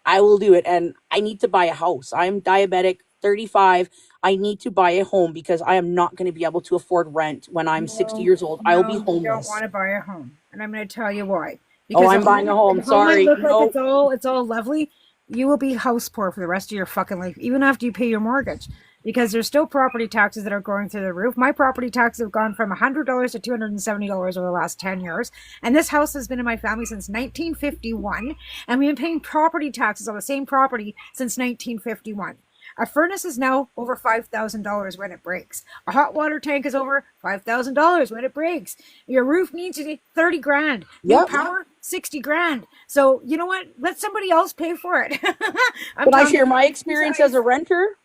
I will do it. And I need to buy a house. I'm diabetic, 35. I need to buy a home because I am not going to be able to afford rent when I'm 60 years old. I will be homeless. You don't want to buy a home. And I'm going to tell you why. Because I'm buying a home. Sorry. Like it's all lovely. You will be house poor for the rest of your fucking life, even after you pay your mortgage, because there's still property taxes that are going through the roof. My property taxes have gone from $100 to $270 over the last 10 years. And this house has been in my family since 1951. And we've been paying property taxes on the same property since 1951. A furnace is now over $5,000 when it breaks. A hot water tank is over $5,000 when it breaks. Your roof needs to be 30 grand. New power, 60 grand. So you know what? Let somebody else pay for it. Can I share my experience as a renter?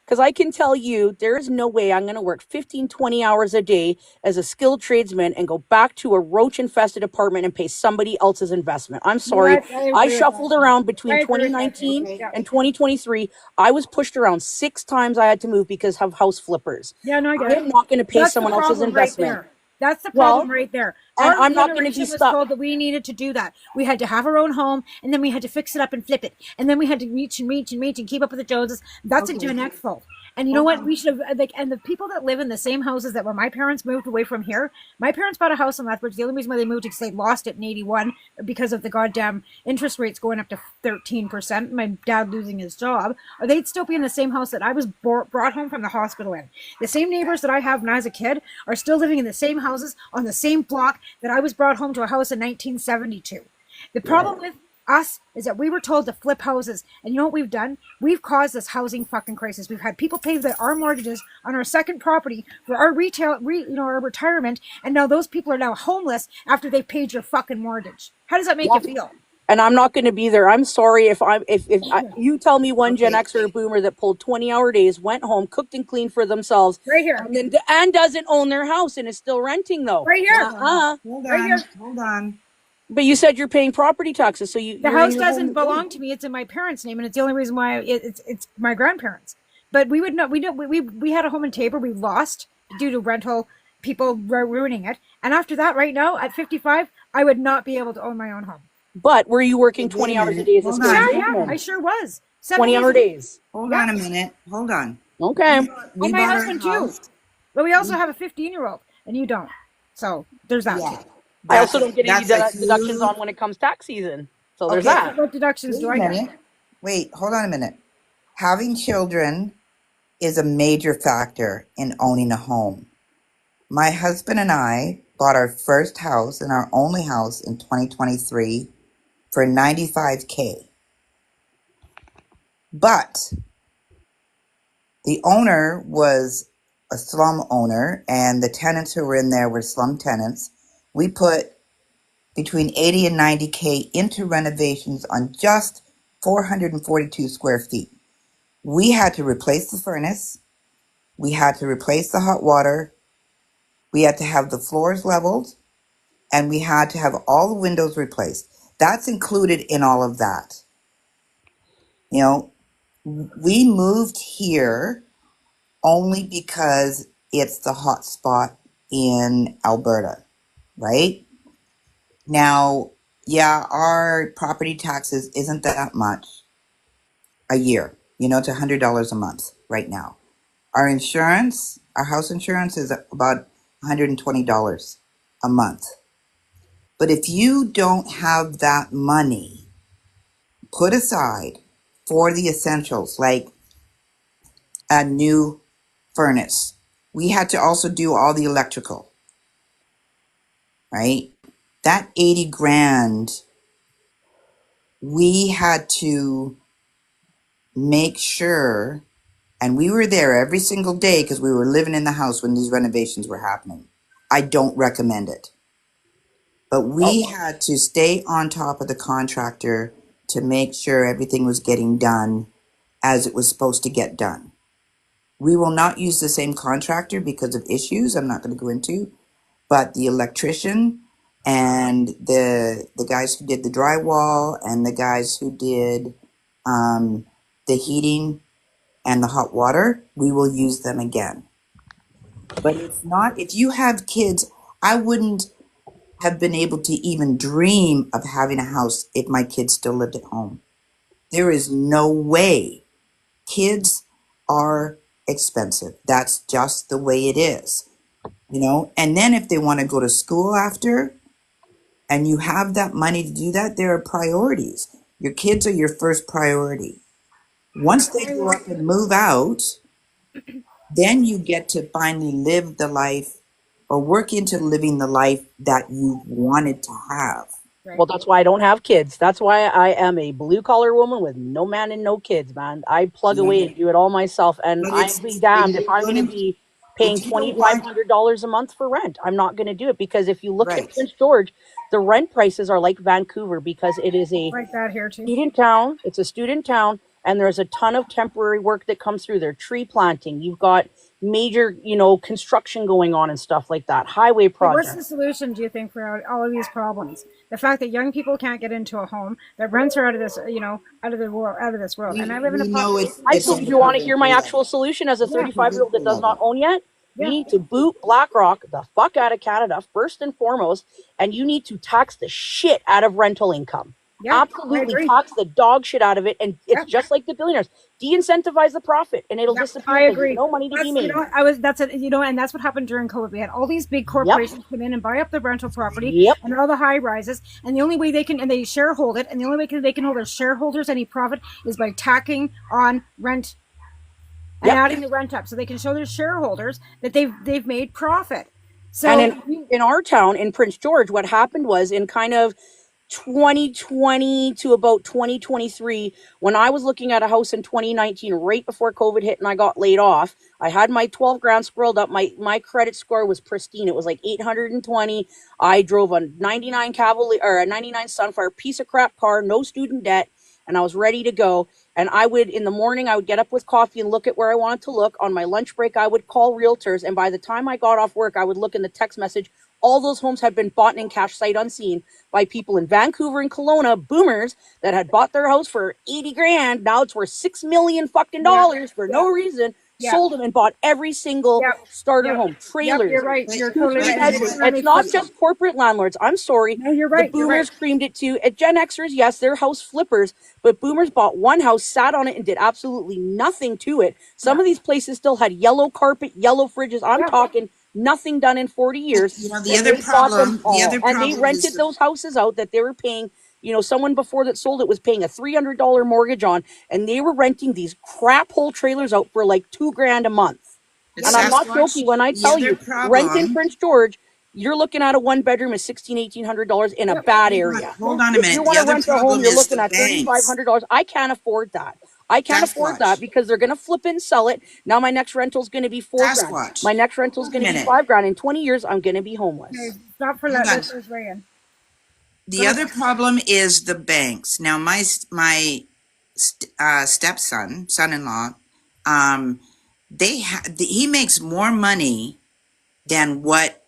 Because I can tell you, there is no way I'm going to work 15, 20 hours a day as a skilled tradesman and go back to a roach-infested apartment and pay somebody else's investment. I'm sorry. I shuffled around between 2019 and 2023. I was pushed around 6 times. I had to move because of house flippers. Yeah, no, I get it. I'm not going to pay someone else's investment. Right, that's the problem right there. I'm not going to be stuck. Told that we needed to do that. We had to have our own home, and then we had to fix it up and flip it, and then we had to reach and keep up with the Joneses. That's a Gen X fault. And you know what? We should have and the people that live in the same houses that when my parents moved away from here, my parents bought a house in Lethbridge. The only reason why they moved is they lost it in '81 because of the goddamn interest rates going up to 13%. My dad losing his job, or they'd still be in the same house that I was brought home from the hospital in. The same neighbors that I have when I was a kid are still living in the same houses on the same block that I was brought home to a house in 1972. The problem with us is that we were told to flip houses, and you know what we've done? We've caused this housing fucking crisis. We've had people pay our mortgages on our second property for our our retirement, and now those people are now homeless after they've paid your fucking mortgage. How does that make you feel? And I'm not going to be there. I'm sorry if you tell me one Gen X or a boomer that pulled 20-hour days, went home, cooked and cleaned for themselves, right here, and doesn't own their house and is still renting though. Right here, Hold on. But you said you're paying property taxes, so the house doesn't belong to me. It's in my parents' name, and it's the only reason why it's my grandparents. But we had a home in Tabor. We lost due to rental people ruining it. And after that, right now at 55, I would not be able to own my own home. But were you working 20 hours a day as a skilled tradesman? I sure was. 20-hour days. Hold on a minute. Hold on. Okay. And my husband too. But we also have a 15-year-old, and you don't. So there's that. Yeah. I also don't get any deductions on when it comes tax season. So there's that. What deductions do I get? Wait, hold on a minute. Having children is a major factor in owning a home. My husband and I bought our first house and our only house in 2023 for $95,000. But the owner was a slum owner, and the tenants who were in there were slum tenants. We put between 80 and 90K into renovations on just 442 square feet. We had to replace the furnace. We had to replace the hot water. We had to have the floors leveled, and we had to have all the windows replaced. That's included in all of that. You know, we moved here only because it's the hot spot in Alberta, right? Now, yeah, our property taxes isn't that much a year. It's $100 a month right now. Our insurance, our house insurance is about $120 a month. But if you don't have that money put aside for the essentials, like a new furnace, we had to also do all the electrical, right? That 80 grand, we had to make sure, and we were there every single day because we were living in the house when these renovations were happening. I don't recommend it. But we had to stay on top of the contractor to make sure everything was getting done as it was supposed to get done. We will not use the same contractor because of issues I'm not going to go into, but the electrician and the guys who did the drywall and the guys who did the heating and the hot water, we will use them again. But it's not, if you have kids, I wouldn't have been able to even dream of having a house if my kids still lived at home. There is no way. Kids are expensive. That's just the way it is, you know? And then if they want to go to school after and you have that money to do that, there are priorities. Your kids are your first priority. Once they grow up and move out, then you get to finally live the life or work into living the life that you wanted to have. Well, that's why I don't have kids. That's why I am a blue collar woman with no man and no kids, man. I plug away and do it all myself, and But I'd be damned if I'm going to be paying if you don't want, $2,500 a month for rent. I'm not going to do it because if you look right, at Prince George, the rent prices are like Vancouver because it is a Like that here too. student town. It's a student town, and there's a ton of temporary work that comes through there. Tree planting. You've got major, construction going on and stuff like that. Highway But what's the projects. solution, do you think, for all of these problems? The fact that young people can't get into a home, that rents are out of this, out of the world, out of this world. And I live in a we know population. I it's so you want to hear my actual solution as a Yeah, 35-year-old that does not own yet? We yeah, need to boot BlackRock the fuck out of Canada first and foremost, and you need to tax the shit out of rental income. yeah. I Absolutely agree. tax the dog shit out of it, and it's Yeah, just like the billionaires. De-incentivize the profit, and it'll yeah. disappear I because there's agree. no money to be That's made. that's it. And that's what happened during COVID. We had all these big Yep. corporations come in and buy up the rental property Yep. and all the high rises. And the only way they can, and they sharehold it, and the only way they can hold their shareholders any profit is by tacking on rent and Yep. adding the rent up, so they can show their shareholders that they've made profit. So And in our town, in Prince George, what happened was in kind of 2020 to about 2023, when I was looking at a house in 2019, right before COVID hit and I got laid off, I had my 12 grand squirreled up. My credit score was pristine. It was like 820. I drove a 99 Cavalier or a 99 Sunfire, piece of crap car, no student debt, and I was ready to go. And I would, in the morning, I would get up with coffee and look at where I wanted to look. On my lunch break, I would call realtors. And by the time I got off work, I would look in the text message. All those homes had been bought in cash sight unseen by people in Vancouver and Kelowna, boomers that had bought their house for 80 grand. Now it's worth $6 million fucking dollars for no reason. Yeah. Sold them and bought every single starter home. Trailers. You're right. You're Two, totally three right. bedrooms. It's not just corporate landlords. I'm sorry. No, you're right. The boomers creamed it too. At Gen Xers, yes, they're house flippers, but boomers bought one house, sat on it, and did absolutely nothing to it. Some of these places still had yellow carpet, yellow fridges. I'm talking nothing done in 40 years. the other And they rented those houses out that they were paying. Someone before that sold it was paying a $300 mortgage on, and they were renting these crap hole trailers out for like $2,000 a month. And I'm not joking when I tell you, rent in Prince George, you're looking at a one bedroom at $1,800 in a bad area. Hold on a minute. If you want to rent a home, you're looking at $3,500. I can't afford that. I can't afford that because they're going to flip it and sell it. Now my next rental is going to be $4,000. My next rental is going to be $5,000. In 20 years, I'm going to be homeless. Okay, stop for that. This is Rayan. The other problem is the banks. Now, my stepson, son-in-law, he makes more money than what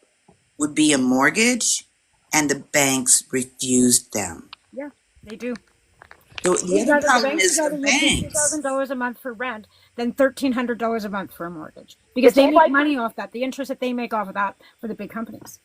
would be a mortgage, and the banks refused them. Yeah, they do. So the other problem is the banks. $2,000 a month for rent than $1,300 a month for a mortgage, because they make money off that. The interest that they make off of that for the big companies.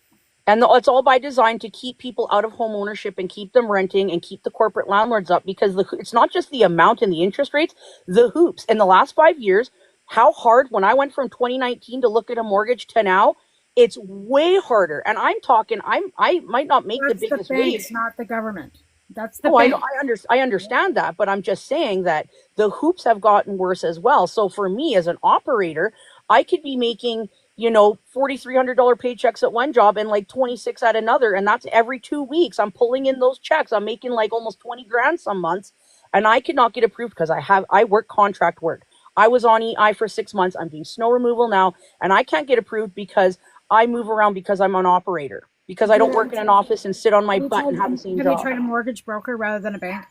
And it's all by design to keep people out of home ownership and keep them renting and keep the corporate landlords up, because it's not just the amount and the interest rates, the hoops. In the last 5 years, how hard, when I went from 2019 to look at a mortgage to now, It's way harder. And I'm talking, I might not make the That's the biggest banks, wage. not the government. That's the Oh, I know, bank. I understand that, but I'm just saying that the hoops have gotten worse as well. So for me as an operator, I could be making, $4,300 paychecks at one job and like 26 at another, and that's every 2 weeks. I'm pulling in those checks. I'm making like almost 20 grand some months, and I could not get approved because I work contract work. I was on EI for 6 months. I'm doing snow removal now, and I can't get approved because I move around because I'm an operator. Because I don't work in an office and sit on my butt and have the same Have you job. tried a mortgage broker rather than a bank?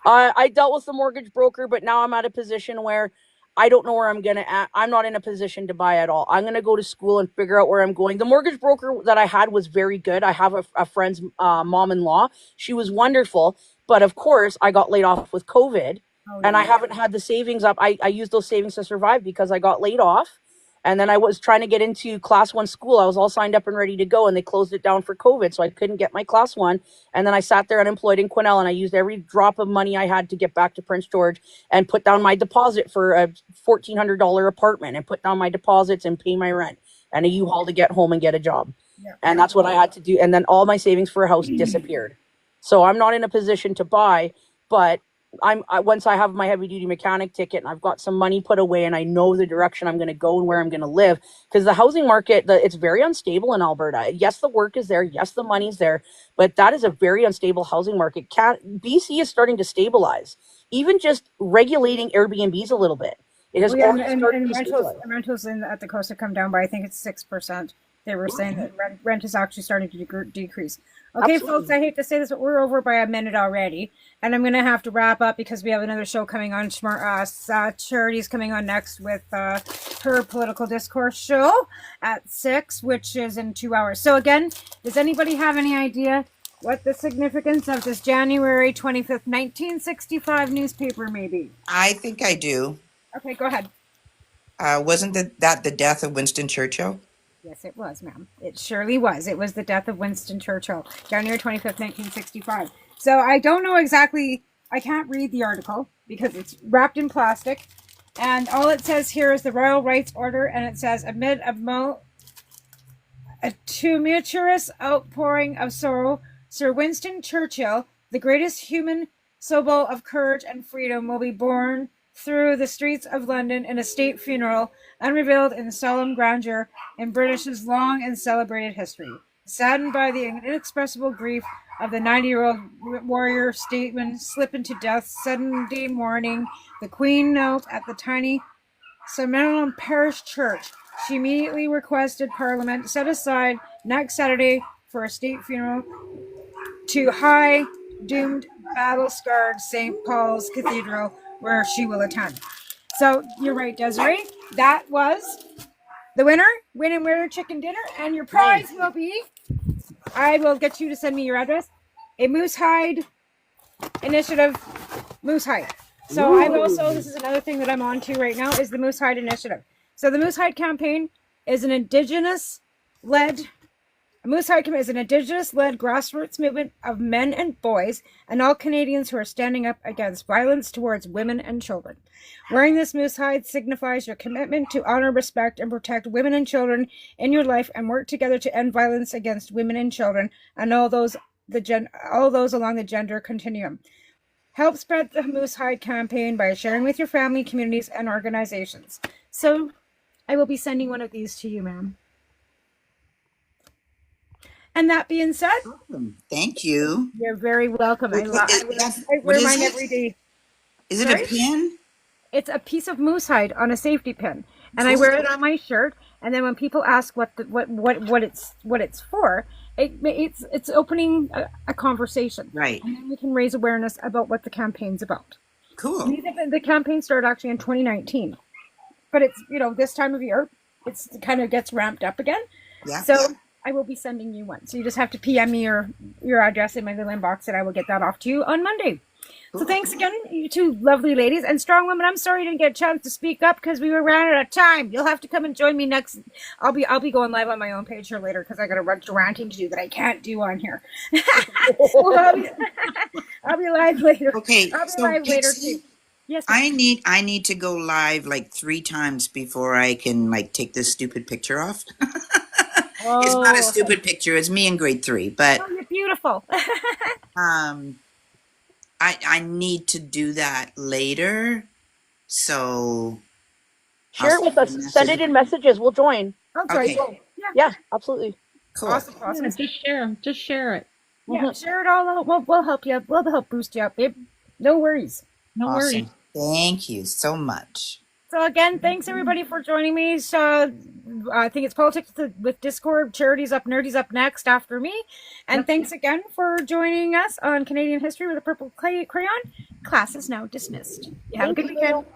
I dealt with the mortgage broker, but now I'm at a position where I don't know where I'm gonna at. I'm not in a position to buy at all. I'm gonna go to school and figure out where I'm going. The mortgage broker that I had was very good. I have a friend's mom-in-law. She was wonderful, but of course I got laid off with COVID, Oh and I yeah. haven't had the savings up. I used those savings to survive because I got laid off. And then I was trying to get into class one school. I was all signed up and ready to go, and they closed it down for COVID. So I couldn't get my class one. And then I sat there unemployed in Quesnel, and I used every drop of money I had to get back to Prince George and put down my deposit for a $1,400 apartment and put down my deposits and pay my rent and a U-Haul to get home and get a job. Yeah. And that's what I had to do. And then all my savings for a house disappeared. So I'm not in a position to buy, but once I have my heavy duty mechanic ticket and I've got some money put away and I know the direction I'm going to go and where I'm going to live, because the housing market, it's very unstable in Alberta. Yes, the work is there. Yes, the money's there, but that is a very unstable housing market. BC is starting to stabilize, even just regulating Airbnbs a little bit. It has Well, yeah, already started and to stabilize. rentals at the coast have come down by, I think it's 6%. They were saying that rent is actually starting to decrease. Okay, folks, Absolutely. I hate to say this, but we're over by a minute already, and I'm gonna have to wrap up because we have another show coming on tomorrow. Charity's coming on next with her political discourse show at 6, which is in 2 hours. So again, does anybody have any idea what the significance of this January 25th, 1965 newspaper may be? I think I do. Okay, go ahead. Wasn't that the death of Winston Churchill? Yes, it was, ma'am. It surely was. It was the death of Winston Churchill, January 25th, 1965. So I don't know exactly, I can't read the article because it's wrapped in plastic. And all it says here is the Royal Rights Order, and it says, amid a tumultuous outpouring of sorrow, Sir Winston Churchill, the greatest human symbol of courage and freedom, will be borne through the streets of London in a state funeral, unrevealed in solemn grandeur in British's long and celebrated history. Saddened by the inexpressible grief of the 90-year-old warrior statesman slipping to death Sunday morning, the Queen knelt at the tiny St. Parish Church. She immediately requested Parliament set aside next Saturday for a state funeral to high doomed battle-scarred St. Paul's Cathedral, where she will attend. So you're right, Desiree. That was the winner. Win and winner chicken dinner, and your prize will be. I will get you to send me your address. A moose hide initiative. Moose hide. So I've also, this is another thing that I'm on to right now, is the Moose Hide Initiative. So the Moose Hide campaign is an Indigenous-led grassroots movement of men and boys and all Canadians who are standing up against violence towards women and children. Wearing this moose hide signifies your commitment to honor, respect, and protect women and children in your life and work together to end violence against women and children and all those along the gender continuum. Help spread the Moose Hide campaign by sharing with your family, communities, and organizations. So I will be sending one of these to you, ma'am. And that being said, Thank you. you're very welcome. I What wear is mine it? every day. Is it Sorry? a pin? It's a piece of moose hide on a safety pin, and I wear it on my shirt. And then when people ask what it's for, it's opening a conversation, Right. and then we can raise awareness about what the campaign's about. Cool. The campaign started actually in 2019, but it's this time of year, it kind of gets ramped up again. Yeah. So yeah. I will be sending you one. So you just have to PM me your address in my little inbox, and I will get that off to you on Monday. So thanks again, you two lovely ladies and strong women. I'm sorry you didn't get a chance to speak up because we were running out of time. You'll have to come and join me next. I'll be going live on my own page here later because I got a bunch of ranting to do that I can't do on here. I'll be live later. Okay. I'll be So live later Pixie, too. Yes. I need to go live like 3 times before I can like take this stupid picture off. It's not a Oh, okay. stupid picture. It's me in grade 3, but Oh, you're beautiful. um, I need to do that later. So I'll Share it send with you a us. Send message. it in messages. We'll join. I'll join Okay, you. Yeah. Yeah, absolutely. cool. Awesome. Yeah, Awesome. just share 'em. Just share it. Yeah. Hmm. Share it all out. We'll help you. We'll help boost you up, babe. No worries. No worries. Awesome. Thank you so much. So again, thanks everybody for joining me. So I think it's politics with Discord. Charity's up, Nerdy's up next after me. And Yep. thanks again for joining us on Canadian History with a Purple Crayon. Class is now dismissed. You have a Thank good you. weekend.